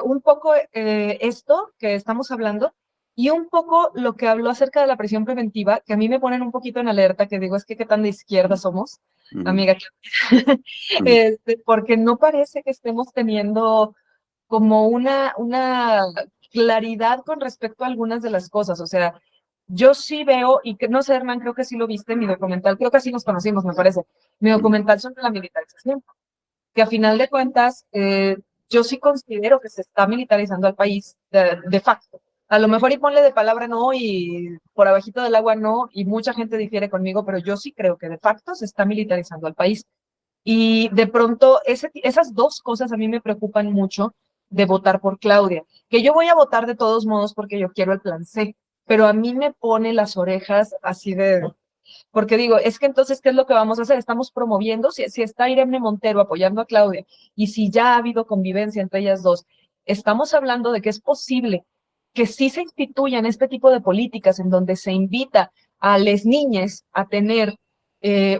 S1: un poco esto que estamos hablando, y un poco lo que habló acerca de la prisión preventiva, que a mí me ponen un poquito en alerta, que digo, es que qué tan de izquierda somos, amiga, porque no parece que estemos teniendo como una claridad con respecto a algunas de las cosas. O sea, yo sí veo, y que no sé, Hernán, creo que sí lo viste en mi documental, creo que así nos conocimos, me parece, mi documental sobre la militarización, que a final de cuentas, yo sí considero que se está militarizando al país de facto. A lo mejor y ponle de palabra no y por abajito del agua no, y mucha gente difiere conmigo, pero yo sí creo que de facto se está militarizando al país. Y de pronto, esas dos cosas a mí me preocupan mucho de votar por Claudia, que yo voy a votar de todos modos porque yo quiero el plan C, pero a mí me pone las orejas así porque digo, es que entonces, ¿qué es lo que vamos a hacer? Estamos promoviendo, si está Irene Montero apoyando a Claudia y si ya ha habido convivencia entre ellas dos, estamos hablando de que es posible que sí se instituyan este tipo de políticas en donde se invita a las niñas a tener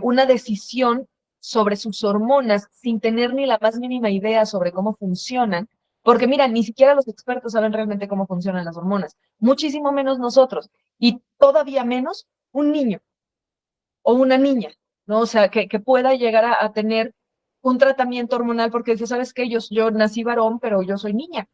S1: una decisión sobre sus hormonas sin tener ni la más mínima idea sobre cómo funcionan, porque mira, ni siquiera los expertos saben realmente cómo funcionan las hormonas, muchísimo menos nosotros, y todavía menos un niño o una niña, ¿no? O sea, que pueda llegar a tener un tratamiento hormonal porque dice, ¿sabes qué? Yo nací varón, pero yo soy niña.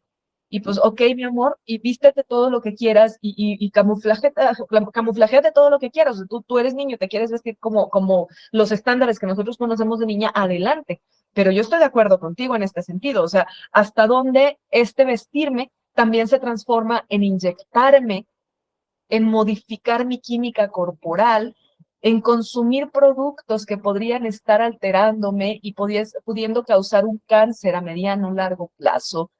S1: Y pues, ok, mi amor, y vístete todo lo que quieras y camuflajéate todo lo que quieras. O sea, tú eres niño, te quieres vestir como los estándares que nosotros conocemos de niña, adelante. Pero yo estoy de acuerdo contigo en este sentido. O sea, hasta dónde este vestirme también se transforma en inyectarme, en modificar mi química corporal, en consumir productos que podrían estar alterándome y pudiendo causar un cáncer a mediano o largo plazo,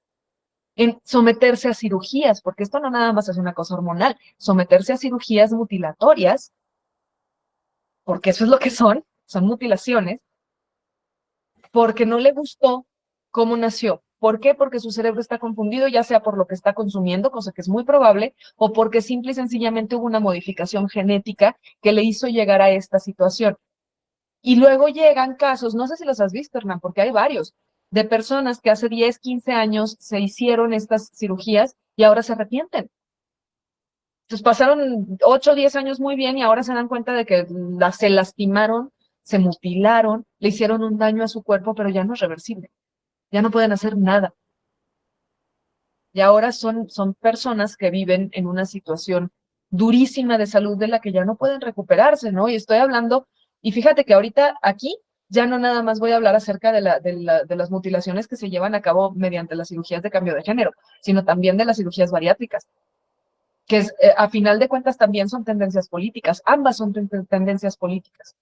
S1: en someterse a cirugías, porque esto no nada más es una cosa hormonal, someterse a cirugías mutilatorias, porque eso es lo que son mutilaciones, porque no le gustó cómo nació. ¿Por qué? Porque su cerebro está confundido, ya sea por lo que está consumiendo, cosa que es muy probable, o porque simple y sencillamente hubo una modificación genética que le hizo llegar a esta situación. Y luego llegan casos, no sé si los has visto, Hernán, porque hay varios, de personas que hace 10, 15 años se hicieron estas cirugías y ahora se arrepienten. Entonces pasaron 8 o 10 años muy bien y ahora se dan cuenta de que se lastimaron, se mutilaron, le hicieron un daño a su cuerpo, pero ya no es reversible. Ya no pueden hacer nada. Y ahora son personas que viven en una situación durísima de salud de la que ya no pueden recuperarse, ¿no? Y estoy hablando, y fíjate que ahorita aquí ya no nada más voy a hablar acerca de las mutilaciones que se llevan a cabo mediante las cirugías de cambio de género, sino también de las cirugías bariátricas, que a final de cuentas también son tendencias políticas, ambas son tendencias políticas.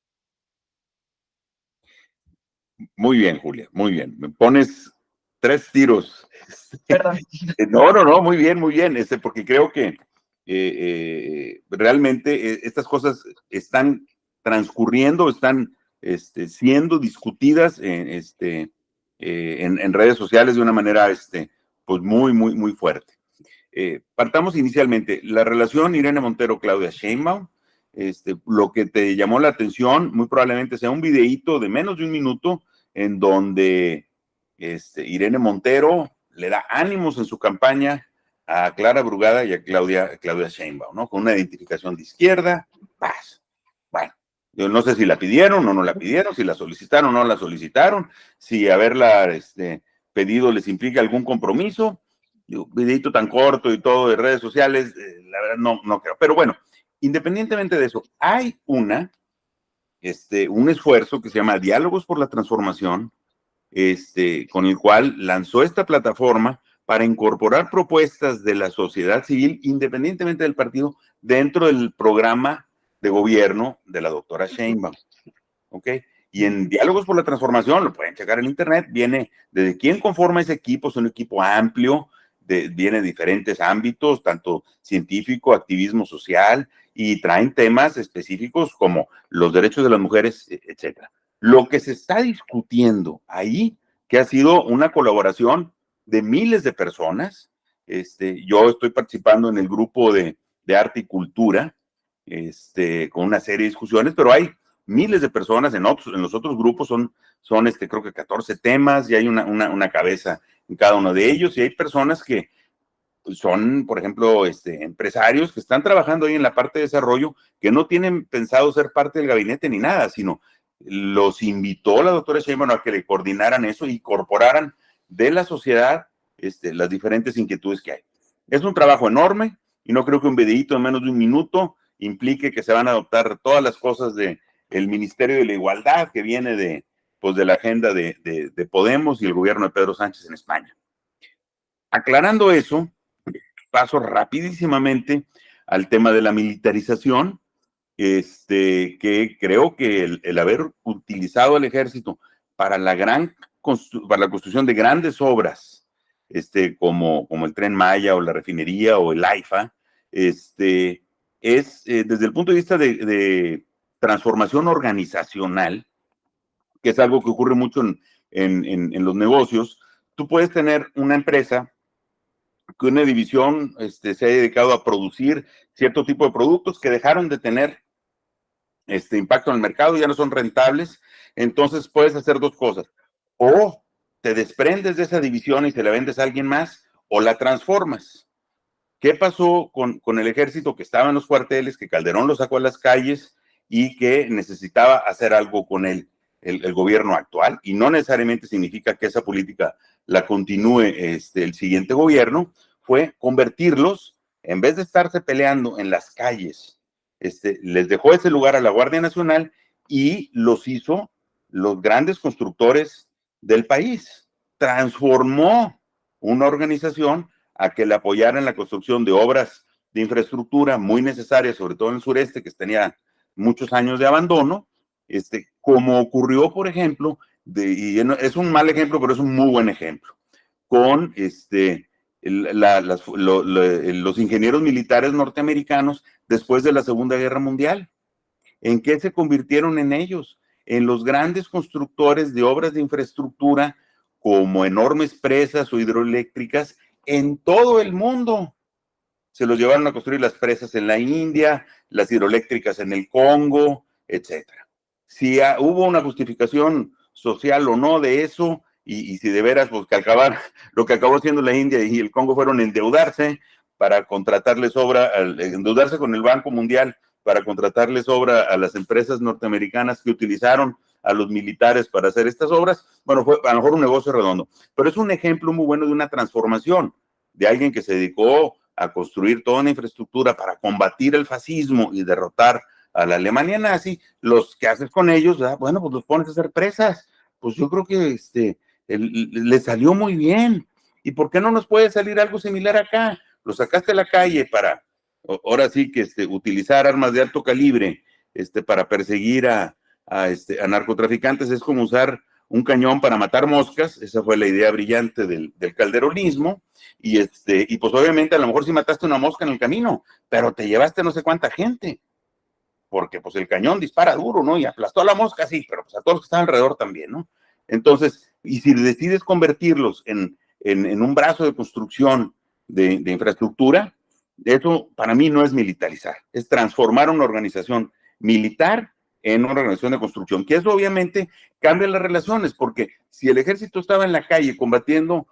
S2: Muy bien, Julia, muy bien. Me pones 3 tiros.
S1: Perdón.
S2: No, no, no, muy bien, muy bien. Porque creo que realmente estas cosas están transcurriendo, están siendo discutidas en redes sociales de una manera pues muy, muy, muy fuerte. Partamos inicialmente. La relación Irene Montero-Claudia Sheinbaum, lo que te llamó la atención muy probablemente sea un videíto de menos de un minuto en donde Irene Montero le da ánimos en su campaña a Clara Brugada y a Claudia Sheinbaum, ¿no? Con una identificación de izquierda, paz. Bueno, yo no sé si la pidieron o no la pidieron, si la solicitaron o no la solicitaron, si haberla pedido les implica algún compromiso. Un videito tan corto y todo de redes sociales, la verdad no creo. Pero bueno, independientemente de eso, hay un esfuerzo que se llama Diálogos por la Transformación, con el cual lanzó esta plataforma para incorporar propuestas de la sociedad civil, independientemente del partido, dentro del programa de gobierno de la doctora Sheinbaum. ¿Ok? Y en Diálogos por la Transformación, lo pueden checar en internet, viene desde quién conforma ese equipo, es un equipo amplio, viene de diferentes ámbitos, tanto científico, activismo social, y traen temas específicos como los derechos de las mujeres, etcétera. Lo que se está discutiendo ahí, que ha sido una colaboración de miles de personas, yo estoy participando en el grupo de arte y cultura, con una serie de discusiones, pero hay miles de personas en los otros grupos, son creo que 14 temas y hay una cabeza en cada uno de ellos, y hay personas que son, por ejemplo, empresarios que están trabajando ahí en la parte de desarrollo, que no tienen pensado ser parte del gabinete ni nada, sino los invitó la doctora Sheinbaum a que le coordinaran eso y incorporaran de la sociedad las diferentes inquietudes que hay. Es un trabajo enorme y no creo que un videíto de menos de un minuto implique que se van a adoptar todas las cosas del Ministerio de la Igualdad que viene de la agenda de Podemos y el gobierno de Pedro Sánchez en España. Aclarando eso, paso rapidísimamente al tema de la militarización, que creo que el haber utilizado el ejército para la construcción de grandes obras, como el Tren Maya o la refinería o el AIFA, es desde el punto de vista de transformación organizacional, que es algo que ocurre mucho en los negocios. Tú puedes tener una empresa que una división se ha dedicado a producir cierto tipo de productos que dejaron de tener impacto en el mercado, ya no son rentables. Entonces puedes hacer dos cosas: o te desprendes de esa división y se la vendes a alguien más, o la transformas. ¿Qué pasó con el ejército que estaba en los cuarteles, que Calderón lo sacó a las calles y que necesitaba hacer algo con el gobierno actual? Y no necesariamente significa que esa política la continúe el siguiente gobierno. Fue convertirlos, en vez de estarse peleando en las calles, les dejó ese lugar a la Guardia Nacional y los hizo los grandes constructores del país. Transformó una organización a que le apoyara en la construcción de obras de infraestructura muy necesarias, sobre todo en el sureste, que tenía muchos años de abandono, como ocurrió, por ejemplo, y es un mal ejemplo, pero es un muy buen ejemplo, con los ingenieros militares norteamericanos después de la Segunda Guerra Mundial. ¿En qué se convirtieron en ellos? En los grandes constructores de obras de infraestructura, como enormes presas o hidroeléctricas en todo el mundo. Se los llevaron a construir las presas en la India, las hidroeléctricas en el Congo, etcétera. Si hubo una justificación social o no de eso, y si de veras, pues lo que acabó siendo la India y el Congo fueron endeudarse para contratarles obra, endeudarse con el Banco Mundial para contratarles obra a las empresas norteamericanas que utilizaron a los militares para hacer estas obras. Bueno, fue a lo mejor un negocio redondo, pero es un ejemplo muy bueno de una transformación de alguien que se dedicó a construir toda una infraestructura para combatir el fascismo y derrotar a la Alemania nazi. Los que haces con ellos, bueno, pues los pones a hacer presas. Pues yo creo que le salió muy bien. ¿Y por qué no nos puede salir algo similar acá? Lo sacaste a la calle para, ahora sí que utilizar armas de alto calibre para perseguir a narcotraficantes. Es como usar un cañón para matar moscas. Esa fue la idea brillante del calderonismo. Y pues obviamente a lo mejor sí mataste una mosca en el camino, pero te llevaste no sé cuánta gente, porque pues el cañón dispara duro, ¿no? Y aplastó a la mosca, sí, pero pues a todos los que estaban alrededor también, ¿no? Entonces, y si decides convertirlos en un brazo de construcción de infraestructura, eso para mí no es militarizar, es transformar una organización militar en una organización de construcción, que eso obviamente cambia las relaciones, porque si el ejército estaba en la calle combatiendo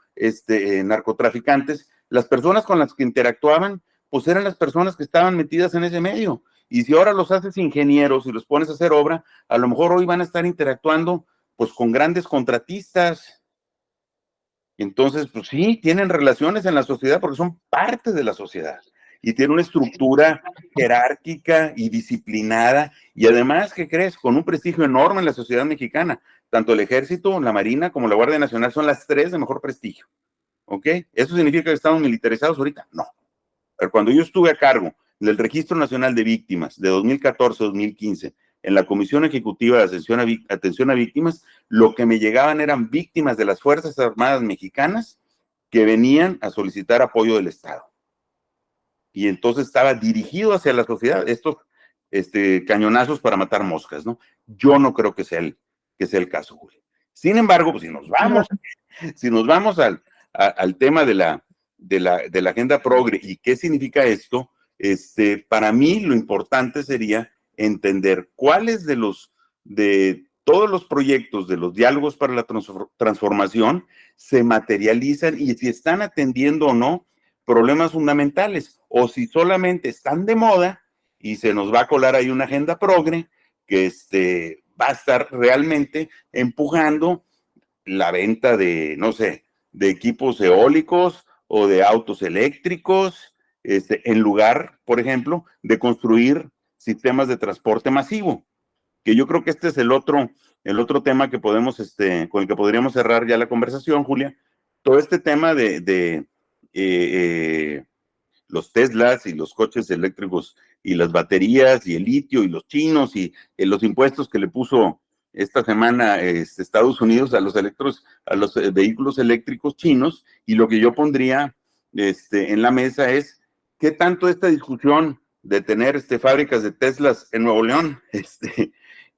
S2: narcotraficantes, las personas con las que interactuaban, pues eran las personas que estaban metidas en ese medio. Y si ahora los haces ingenieros y los pones a hacer obra, a lo mejor hoy van a estar interactuando pues con grandes contratistas. Entonces, pues sí, tienen relaciones en la sociedad porque son parte de la sociedad y tienen una estructura jerárquica y disciplinada y además, ¿qué crees? Con un prestigio enorme en la sociedad mexicana. Tanto el Ejército, la Marina como la Guardia Nacional son las tres de mejor prestigio. ¿Ok? ¿Eso significa que estamos militarizados ahorita? No. Pero cuando yo estuve a cargo del Registro Nacional de Víctimas de 2014-2015, en la Comisión Ejecutiva de Atención a Víctimas, lo que me llegaban eran víctimas de las Fuerzas Armadas Mexicanas que venían a solicitar apoyo del Estado. Y entonces estaba dirigido hacia la sociedad, estos cañonazos para matar moscas, ¿no? Yo no creo que sea el caso, Julio. Sin embargo, pues si nos vamos al tema de la agenda progre y qué significa esto, para mí lo importante sería entender cuáles de todos los proyectos de los diálogos para la transformación se materializan y si están atendiendo o no problemas fundamentales, o si solamente están de moda y se nos va a colar ahí una agenda progre que va a estar realmente empujando la venta de, no sé, de equipos eólicos o de autos eléctricos, en lugar, por ejemplo, de construir sistemas de transporte masivo, que yo creo que este es el otro tema que podemos, con el que podríamos cerrar ya la conversación, Julia. Todo este tema de los Teslas y los coches eléctricos y las baterías y el litio y los chinos y los impuestos que le puso esta semana Estados Unidos a los vehículos eléctricos chinos, y lo que yo pondría en la mesa es qué tanto esta discusión de tener fábricas de Teslas en Nuevo León,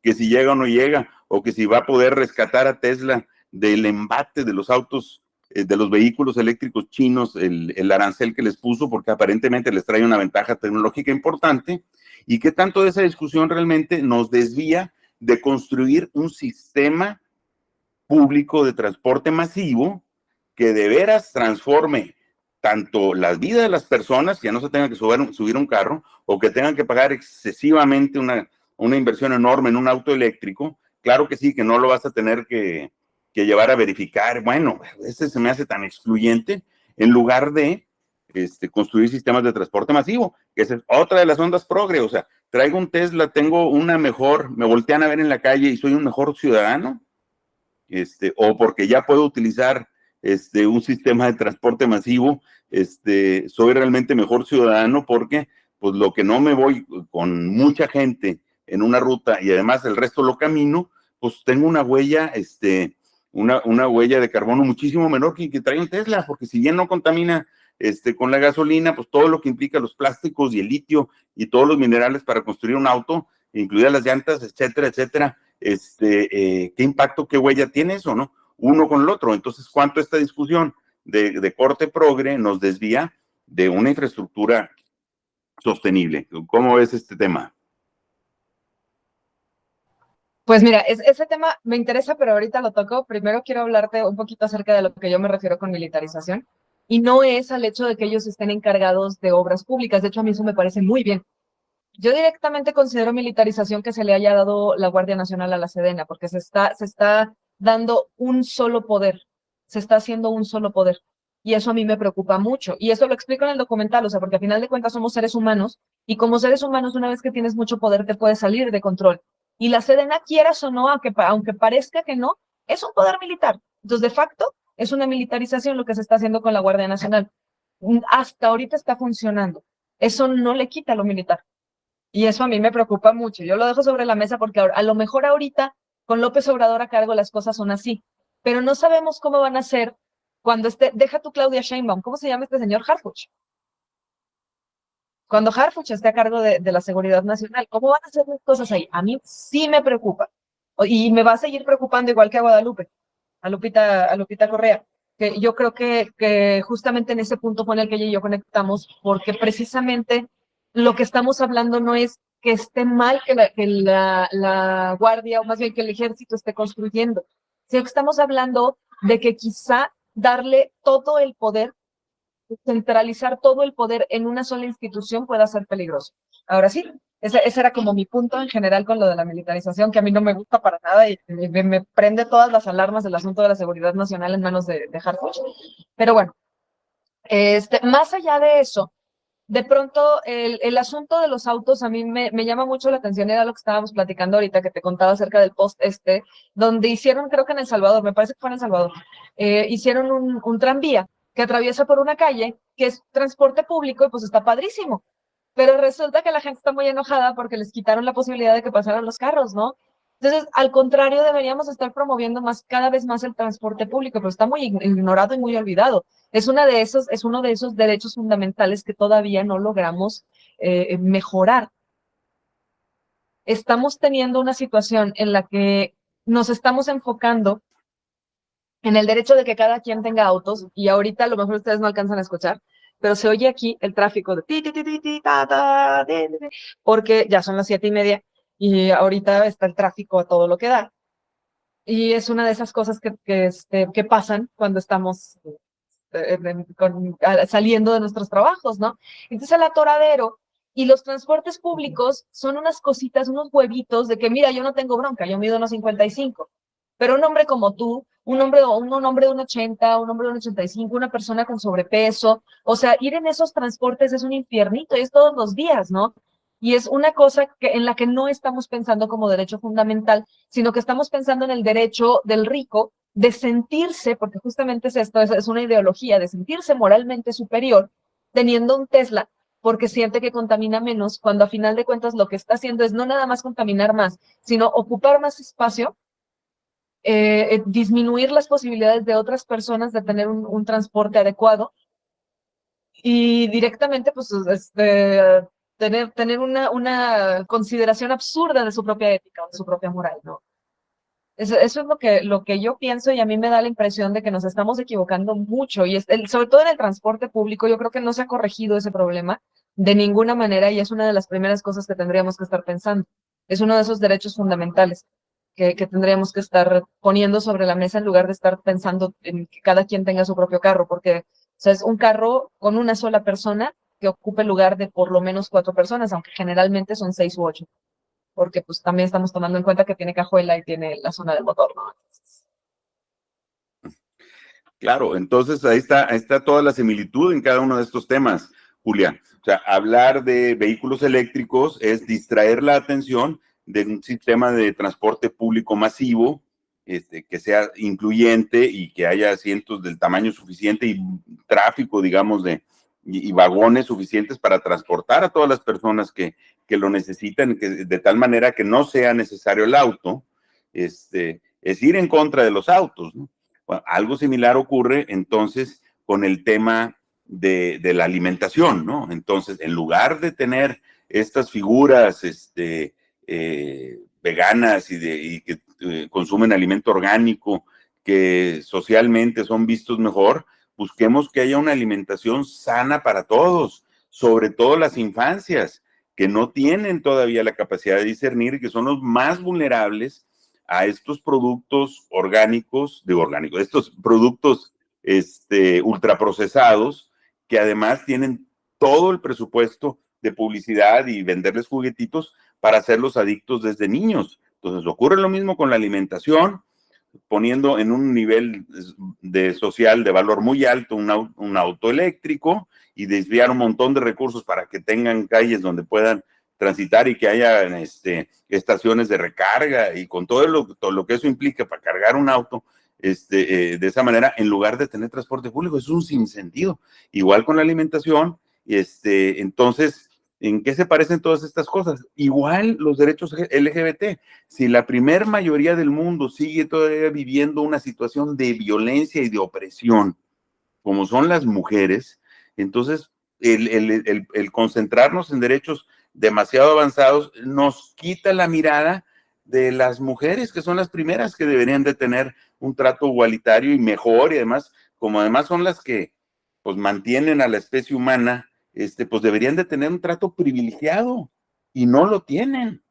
S2: que si llega o no llega, o que si va a poder rescatar a Tesla del embate de los autos, de los vehículos eléctricos chinos, el arancel que les puso, porque aparentemente les trae una ventaja tecnológica importante, y qué tanto de esa discusión realmente nos desvía de construir un sistema público de transporte masivo que de veras transforme tanto la vida de las personas, que ya no se tengan que subir un carro, o que tengan que pagar excesivamente una inversión enorme en un auto eléctrico. Claro que sí, que no lo vas a tener que llevar a verificar. Bueno, ese se me hace tan excluyente, en lugar de construir sistemas de transporte masivo, que esa es otra de las ondas progre. O sea, traigo un Tesla, tengo una mejor, me voltean a ver en la calle y soy un mejor ciudadano, o porque ya puedo utilizar un sistema de transporte masivo, soy realmente mejor ciudadano, porque pues lo que no me voy con mucha gente en una ruta y además el resto lo camino, pues tengo una huella, una huella de carbono muchísimo menor que trae un Tesla, porque si bien no contamina con la gasolina, pues todo lo que implica los plásticos y el litio y todos los minerales para construir un auto, incluidas las llantas, etcétera, etcétera, qué impacto, qué huella tiene eso, ¿no? Uno con el otro. Entonces, ¿cuánto esta discusión de corte progre nos desvía de una infraestructura sostenible? ¿Cómo ves este tema?
S1: Pues mira, ese tema me interesa, pero ahorita lo toco. Primero quiero hablarte un poquito acerca de lo que yo me refiero con militarización. Y no es al hecho de que ellos estén encargados de obras públicas. De hecho, a mí eso me parece muy bien. Yo directamente considero militarización que se le haya dado la Guardia Nacional a la Sedena, porque se está dando un solo poder, se está haciendo un solo poder. Y eso a mí me preocupa mucho. Y eso lo explico en el documental, o sea, porque al final de cuentas somos seres humanos, y como seres humanos, una vez que tienes mucho poder, te puedes salir de control. Y la Sedena, quieras o no, aunque parezca que no, es un poder militar. Entonces, de facto, es una militarización lo que se está haciendo con la Guardia Nacional. Hasta ahorita está funcionando. Eso no le quita lo militar. Y eso a mí me preocupa mucho. Yo lo dejo sobre la mesa porque a lo mejor ahorita, con López Obrador a cargo, las cosas son así. Pero no sabemos cómo van a ser cuando deja tu Claudia Sheinbaum, ¿cómo se llama este señor? Harfuch. Cuando Harfuch esté a cargo de la seguridad nacional, ¿cómo van a ser las cosas ahí? A mí sí me preocupa. Y me va a seguir preocupando igual que a Guadalupe, a Lupita Correa. Que yo creo que justamente en ese punto fue en el que ella y yo conectamos, porque precisamente lo que estamos hablando no es que esté mal que la guardia, o más bien que el ejército esté construyendo, sino que estamos hablando de que quizá darle todo el poder, centralizar todo el poder en una sola institución pueda ser peligroso. Ahora sí, ese era como mi punto en general con lo de la militarización, que a mí no me gusta para nada y me prende todas las alarmas del asunto de la seguridad nacional en manos de Harfuch. Pero bueno, más allá de eso, de pronto el asunto de los autos a mí me llama mucho la atención, era lo que estábamos platicando ahorita, que te contaba acerca del post donde hicieron, creo que en El Salvador, me parece que fue en El Salvador, hicieron un tranvía que atraviesa por una calle que es transporte público y pues está padrísimo. Pero resulta que la gente está muy enojada porque les quitaron la posibilidad de que pasaran los carros, ¿no? Entonces, al contrario, deberíamos estar promoviendo cada vez más el transporte público, pero está muy ignorado y muy olvidado. Es uno de esos derechos fundamentales que todavía no logramos mejorar. Estamos teniendo una situación en la que nos estamos enfocando en el derecho de que cada quien tenga autos, y ahorita a lo mejor ustedes no alcanzan a escuchar, pero se oye aquí el tráfico de ti, ti, ti, ti, ti, ta, ta, porque ya son las 7:30 y ahorita está el tráfico a todo lo que da. Y es una de esas cosas que pasan cuando estamos saliendo de nuestros trabajos, ¿no? Entonces el atoradero Y los transportes públicos son unas cositas, unos huevitos de que, mira, yo no tengo bronca, yo mido 1,55, pero un hombre como tú, un hombre de 1,80, un hombre de 1,85, una persona con sobrepeso, o sea, ir en esos transportes es un infiernito y es todos los días, ¿no? Y es una cosa en la que no estamos pensando como derecho fundamental, sino que estamos pensando en el derecho del rico de sentirse, porque justamente es esto, es una ideología, de sentirse moralmente superior teniendo un Tesla porque siente que contamina menos, cuando a final de cuentas lo que está haciendo es no nada más contaminar más, sino ocupar más espacio, disminuir las posibilidades de otras personas de tener un transporte adecuado y directamente pues tener una consideración absurda de su propia ética o de su propia moral, ¿no? Eso es lo que yo pienso y a mí me da la impresión de que nos estamos equivocando mucho y sobre todo en el transporte público yo creo que no se ha corregido ese problema de ninguna manera y es una de las primeras cosas que tendríamos que estar pensando. Es uno de esos derechos fundamentales que tendríamos que estar poniendo sobre la mesa en lugar de estar pensando en que cada quien tenga su propio carro, porque o sea, es un carro con una sola persona que ocupe el lugar de por lo menos 4 personas, aunque generalmente son 6 u 8 porque pues también estamos tomando en cuenta que tiene cajuela y tiene la zona del motor, ¿no?
S2: Claro, entonces ahí está toda la similitud en cada uno de estos temas, Julia. O sea, hablar de vehículos eléctricos es distraer la atención de un sistema de transporte público masivo, que sea incluyente y que haya asientos del tamaño suficiente y tráfico, digamos, y vagones suficientes para transportar a todas las personas que lo necesitan, de tal manera que no sea necesario el auto, es ir en contra de los autos, ¿no? Bueno, algo similar ocurre entonces con el tema de la alimentación, ¿no? Entonces, en lugar de tener estas figuras veganas y que consumen alimento orgánico, que socialmente son vistos mejor, busquemos que haya una alimentación sana para todos, sobre todo las infancias, que no tienen todavía la capacidad de discernir y que son los más vulnerables a estos productos estos productos ultraprocesados, que además tienen todo el presupuesto de publicidad y venderles juguetitos para hacerlos adictos desde niños. Entonces ocurre lo mismo con la alimentación, poniendo en un nivel de social de valor muy alto un auto eléctrico y desviar un montón de recursos para que tengan calles donde puedan transitar y que haya estaciones de recarga y con todo lo que eso implica para cargar un auto de esa manera, en lugar de tener transporte público, es un sinsentido. Igual con la alimentación, entonces, ¿en qué se parecen todas estas cosas? Igual los derechos LGBT. Si la primer mayoría del mundo sigue todavía viviendo una situación de violencia y de opresión, como son las mujeres, entonces el concentrarnos en derechos demasiado avanzados nos quita la mirada de las mujeres, que son las primeras que deberían de tener un trato igualitario y mejor, y además, como además son las que pues mantienen a la especie humana, pues deberían de tener un trato privilegiado y no lo tienen.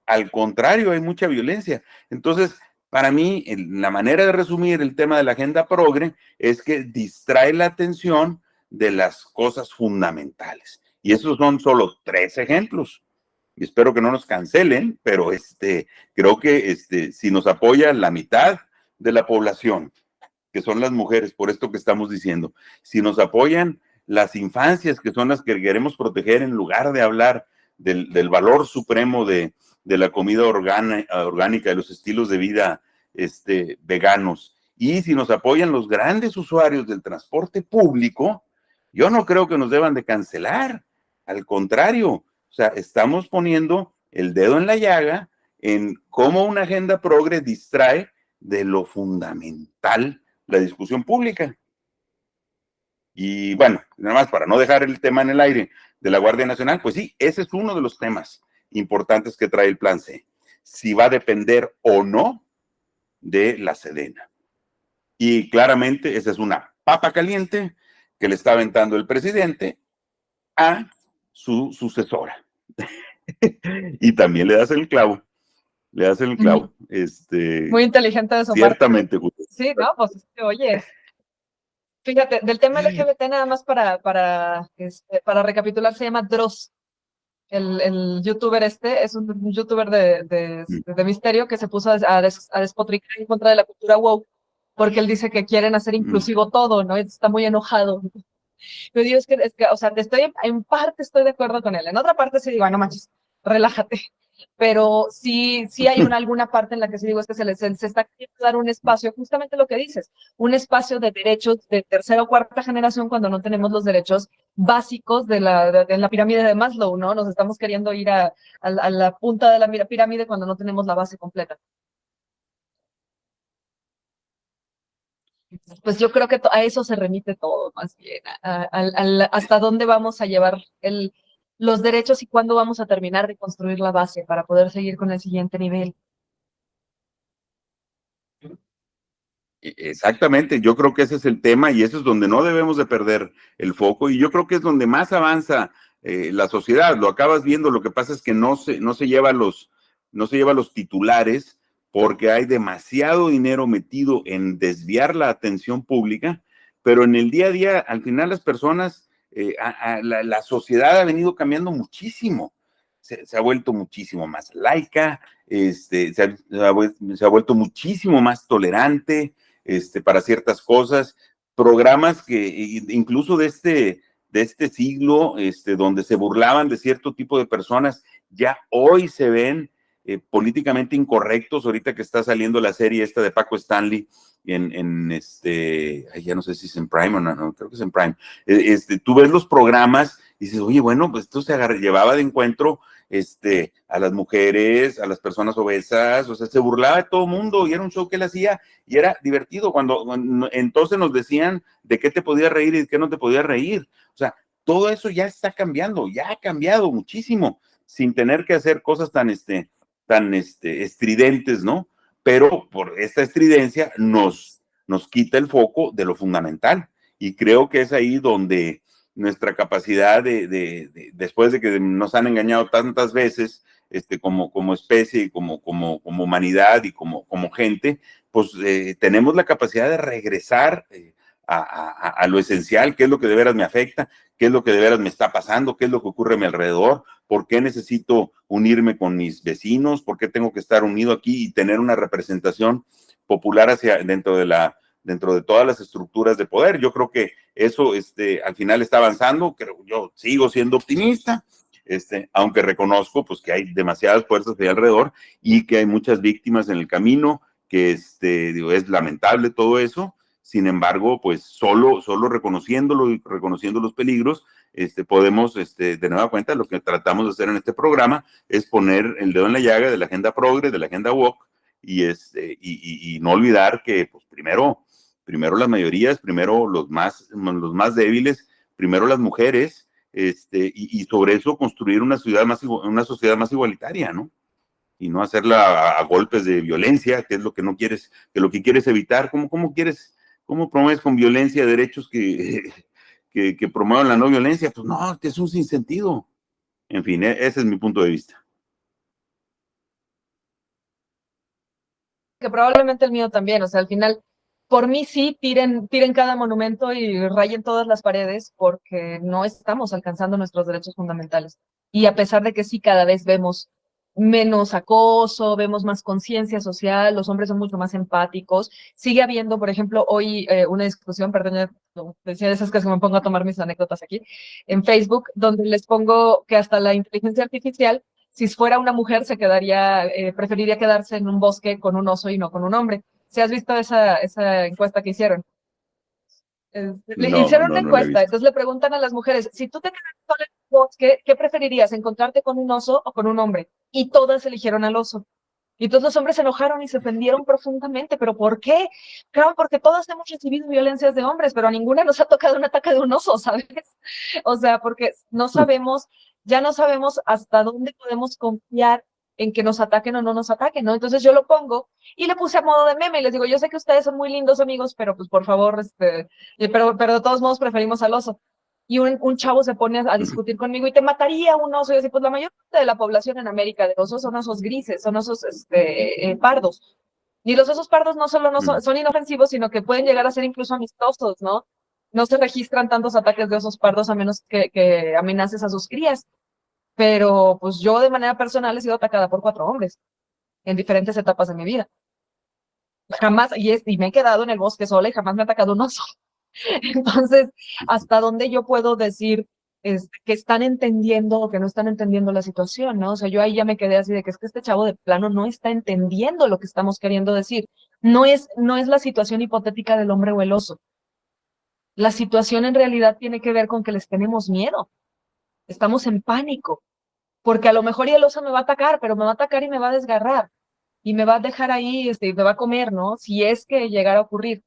S2: Al contrario, hay mucha violencia. Entonces, para mí, la manera de resumir el tema de la agenda progre es que distrae la atención de las cosas fundamentales. Y esos son solo 3 ejemplos. Y espero que no nos cancelen, pero creo que si nos apoya la mitad de la población, que son las mujeres, por esto que estamos diciendo, si nos apoyan las infancias, que son las que queremos proteger, en lugar de hablar del valor supremo de la comida orgánica, de los estilos de vida veganos, y si nos apoyan los grandes usuarios del transporte público, yo no creo que nos deban de cancelar, al contrario, o sea, estamos poniendo el dedo en la llaga en cómo una agenda progre distrae de lo fundamental la discusión pública. Y bueno, nada más para no dejar el tema en el aire de la Guardia Nacional, pues sí, ese es uno de los temas importantes que trae el Plan C. Si va a depender o no de la Sedena. Y claramente esa es una papa caliente que le está aventando el presidente a su sucesora. Y también le das el clavo. Le das el clavo.
S1: Muy inteligente de su
S2: ciertamente,
S1: parte. Sí, no, pues oye. Fíjate, del tema LGBT nada más para recapitular, se llama Dross. el youtuber es un youtuber de misterio que se puso a despotricar en contra de la cultura woke, porque él dice que quieren hacer inclusivo todo, ¿no? Y está muy enojado. Pero digo, o sea, en parte estoy de acuerdo con él. En otra parte sí digo, no manches, relájate. Pero sí hay alguna parte en la que sí digo, es que se está queriendo dar un espacio, justamente lo que dices, un espacio de derechos de tercera o cuarta generación cuando no tenemos los derechos básicos de la pirámide de Maslow, ¿no? Nos estamos queriendo ir a la punta de la pirámide cuando no tenemos la base completa. Pues yo creo que a eso se remite todo, más bien, hasta dónde vamos a llevar los derechos y cuándo vamos a terminar de construir la base para poder seguir con el siguiente nivel.
S2: Exactamente, yo creo que ese es el tema y eso es donde no debemos de perder el foco y yo creo que es donde más avanza la sociedad. Lo acabas viendo, lo que pasa es que no se lleva los titulares porque hay demasiado dinero metido en desviar la atención pública, pero en el día a día, al final las personas, la sociedad ha venido cambiando muchísimo. Se ha vuelto muchísimo más laica, se ha vuelto muchísimo más tolerante, para ciertas cosas, programas que incluso de este siglo, donde se burlaban de cierto tipo de personas, ya hoy se ven políticamente incorrectos. Ahorita que está saliendo la serie esta de Paco Stanley ya no sé si es en Prime o no, creo que es en Prime. Tú ves los programas y dices, oye, bueno, pues esto llevaba de encuentro a las mujeres, a las personas obesas, o sea, se burlaba de todo el mundo y era un show que él hacía y era divertido cuando entonces nos decían de qué te podías reír y de qué no te podías reír. O sea, todo eso ya está cambiando, ya ha cambiado muchísimo, sin tener que hacer cosas tan estridentes, ¿no? Pero por esta estridencia nos quita el foco de lo fundamental y creo que es ahí donde nuestra capacidad después de que nos han engañado tantas veces, como especie, como humanidad y como gente, pues tenemos la capacidad de regresar a lo esencial, qué es lo que de veras me afecta, qué es lo que de veras me está pasando, qué es lo que ocurre a mi alrededor, por qué necesito unirme con mis vecinos, por qué tengo que estar unido aquí y tener una representación popular dentro de todas las estructuras de poder. Yo creo que eso al final está avanzando, pero yo sigo siendo optimista, aunque reconozco pues que hay demasiadas fuerzas de alrededor y que hay muchas víctimas en el camino, que digo, es lamentable todo eso. Sin embargo, pues solo reconociéndolo y reconociendo los peligros, podemos, de nueva cuenta, lo que tratamos de hacer en este programa es poner el dedo en la llaga de la agenda progre, de la agenda woke, y no olvidar que, pues, primero las mayorías, primero los más débiles, primero las mujeres, y sobre eso construir una sociedad más igualitaria, ¿no? Y no hacerla a golpes de violencia, que es lo que no quieres, que lo que quieres evitar. ¿Cómo promueves con violencia derechos que promuevan la no violencia? Pues no, es un sinsentido. En fin, ese es mi punto de vista.
S1: Que probablemente el mío también, o sea, al final, por mí sí, tiren cada monumento y rayen todas las paredes porque no estamos alcanzando nuestros derechos fundamentales. Y a pesar de que sí, cada vez vemos menos acoso, vemos más conciencia social, los hombres son mucho más empáticos. Sigue habiendo, por ejemplo, hoy una discusión, perdón, decía de esas que me pongo a tomar mis anécdotas aquí, en Facebook, donde les pongo que hasta la inteligencia artificial, si fuera una mujer, preferiría quedarse en un bosque con un oso y no con un hombre. ¿Si has visto esa encuesta que hicieron? Le hicieron una
S2: No lo he
S1: encuesta,
S2: visto.
S1: entonces le preguntan a las mujeres, si tú te quedas sola en un bosque, ¿qué preferirías, encontrarte con un oso o con un hombre? Y todas eligieron al oso. Y todos los hombres se enojaron y se ofendieron profundamente. ¿Pero por qué? Claro, porque todos hemos recibido violencias de hombres, pero a ninguna nos ha tocado un ataque de un oso, ¿sabes? O sea, porque ya no sabemos hasta dónde podemos confiar en que nos ataquen o no nos ataquen, ¿no? Entonces yo lo pongo y le puse a modo de meme y les digo, yo sé que ustedes son muy lindos amigos, pero pues por favor, pero de todos modos preferimos al oso. Y un chavo se pone a discutir conmigo y te mataría un oso. Y así, pues la mayor parte de la población en América de osos son osos grises, son osos pardos. Y los osos pardos no solo son inofensivos, sino que pueden llegar a ser incluso amistosos, ¿no? No se registran tantos ataques de osos pardos a menos que amenaces a sus crías. pero pues yo de manera personal he sido atacada por 4 hombres en diferentes etapas de mi vida. Jamás, y me he quedado en el bosque sola y jamás me ha atacado un oso. Entonces, ¿hasta dónde yo puedo decir que están entendiendo o que no están entendiendo la situación, ¿no? O sea, yo ahí ya me quedé así de que es que este chavo de plano no está entendiendo lo que estamos queriendo decir. No es la situación hipotética del hombre o el oso. La situación en realidad tiene que ver con que les tenemos miedo. Estamos en pánico, porque a lo mejor y el oso me va a atacar, pero me va a atacar y me va a desgarrar y me va a dejar ahí, y me va a comer, ¿no? Si es que llegara a ocurrir,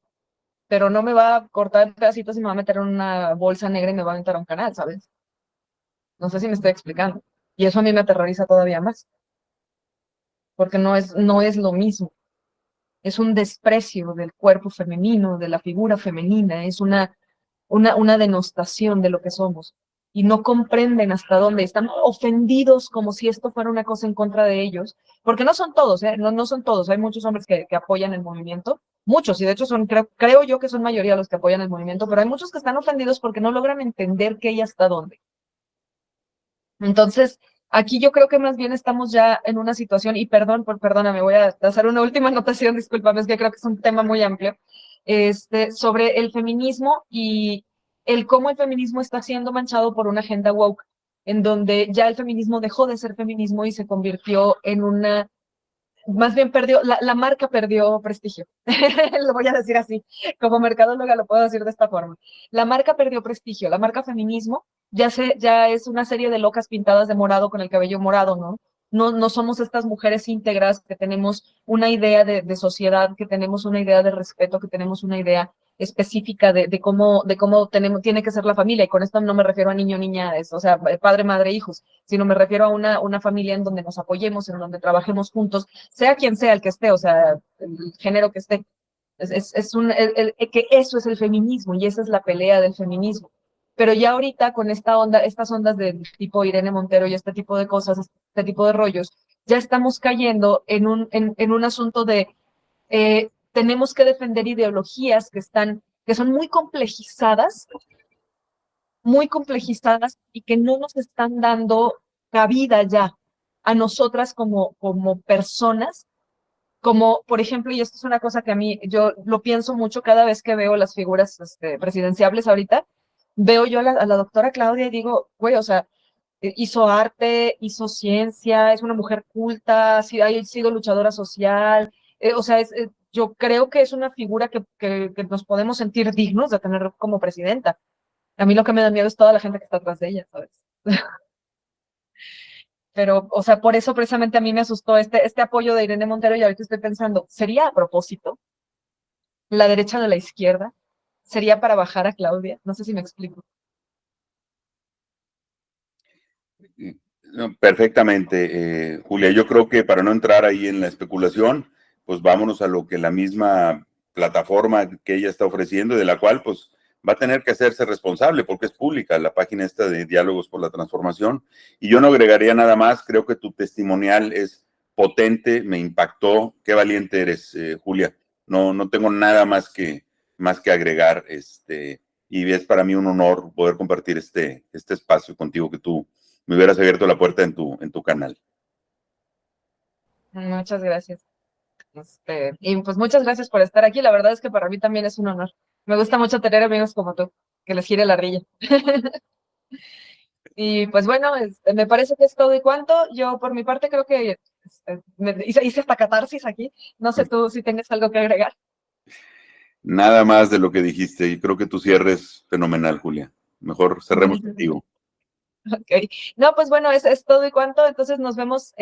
S1: pero no me va a cortar en pedacitos y me va a meter en una bolsa negra y me va a aventar a un canal, ¿sabes? No sé si me estoy explicando. Y eso a mí me aterroriza todavía más, porque no es lo mismo. Es un desprecio del cuerpo femenino, de la figura femenina, es una denostación de lo que somos. Y no comprenden hasta dónde están ofendidos como si esto fuera una cosa en contra de ellos, porque no son todos, ¿eh? No son todos. Hay muchos hombres que apoyan el movimiento, muchos, y de hecho creo yo que son mayoría los que apoyan el movimiento, pero hay muchos que están ofendidos porque no logran entender qué y hasta dónde. Entonces, aquí yo creo que más bien estamos ya en una situación, y perdóname, voy a hacer una última anotación, discúlpame, es que creo que es un tema muy amplio, sobre el feminismo y el cómo el feminismo está siendo manchado por una agenda woke, en donde ya el feminismo dejó de ser feminismo y se convirtió en más bien la marca perdió prestigio. Lo voy a decir así, como mercadóloga lo puedo decir de esta forma. La marca perdió prestigio, la marca feminismo ya es una serie de locas pintadas de morado con el cabello morado, ¿no? No somos estas mujeres íntegras que tenemos una idea de sociedad, que tenemos una idea de respeto, que tenemos una idea específica de cómo tiene que ser la familia. Y con esto no me refiero a niño, niña, o sea, padre, madre, hijos, sino me refiero a una familia en donde nos apoyemos, en donde trabajemos juntos, sea quien sea el que esté, o sea, el género que esté. Que eso es el feminismo y esa es la pelea del feminismo. Pero ya ahorita con estas ondas de tipo Irene Montero y este tipo de cosas, este tipo de rollos, ya estamos cayendo en un asunto de tenemos que defender ideologías que son muy complejizadas y que no nos están dando cabida ya a nosotras como personas, como por ejemplo, y esto es una cosa que a mí, yo lo pienso mucho cada vez que veo las figuras presidenciables ahorita, veo yo a la doctora Claudia y digo, güey, o sea, hizo arte, hizo ciencia, es una mujer culta, ha sido luchadora social, o sea, yo creo que es una figura que nos podemos sentir dignos de tener como presidenta. A mí lo que me da miedo es toda la gente que está atrás de ella, ¿sabes? Pero, o sea, por eso precisamente a mí me asustó este apoyo de Irene Montero y ahorita estoy pensando, ¿sería a propósito? ¿La derecha de la izquierda? ¿Sería para bajar a Claudia? No sé si me explico.
S2: No, perfectamente, Julia. Yo creo que para no entrar ahí en la especulación, pues vámonos a lo que la misma plataforma que ella está ofreciendo, de la cual pues va a tener que hacerse responsable porque es pública la página esta de Diálogos por la Transformación. Y yo no agregaría nada más, creo que tu testimonial es potente, me impactó, qué valiente eres, Julia. No tengo nada más que agregar, y es para mí un honor poder compartir este espacio contigo, que tú me hubieras abierto la puerta en tu canal.
S1: Muchas gracias. Y pues muchas gracias por estar aquí. La verdad es que para mí también es un honor. Me gusta mucho tener amigos como tú, que les gire la rilla. Y pues bueno, me parece que es todo y cuanto. Yo por mi parte creo que hice hasta catarsis aquí. No sé tú si tengas algo que agregar.
S2: Nada más de lo que dijiste, y creo que tu cierre es fenomenal, Julia. Mejor cerremos contigo.
S1: Ok. No, pues bueno, es todo y cuanto. Entonces nos vemos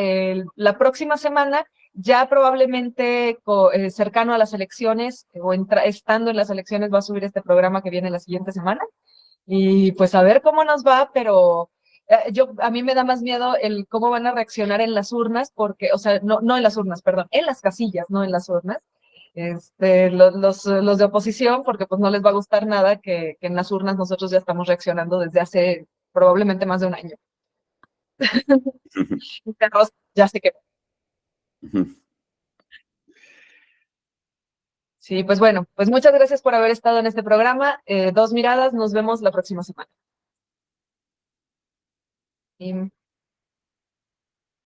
S1: la próxima semana, ya probablemente cercano a las elecciones o estando en las elecciones va a subir este programa que viene la siguiente semana. Y pues a ver cómo nos va, pero a mí me da más miedo el cómo van a reaccionar en las urnas, porque, o sea, no en las urnas, perdón, en las casillas, no en las urnas. Los de oposición, porque pues no les va a gustar nada que en las urnas nosotros ya estamos reaccionando desde hace probablemente más de un año. Carlos, ya sé que. Sí, pues bueno, pues muchas gracias por haber estado en este programa. Dos miradas, nos vemos la próxima semana. Y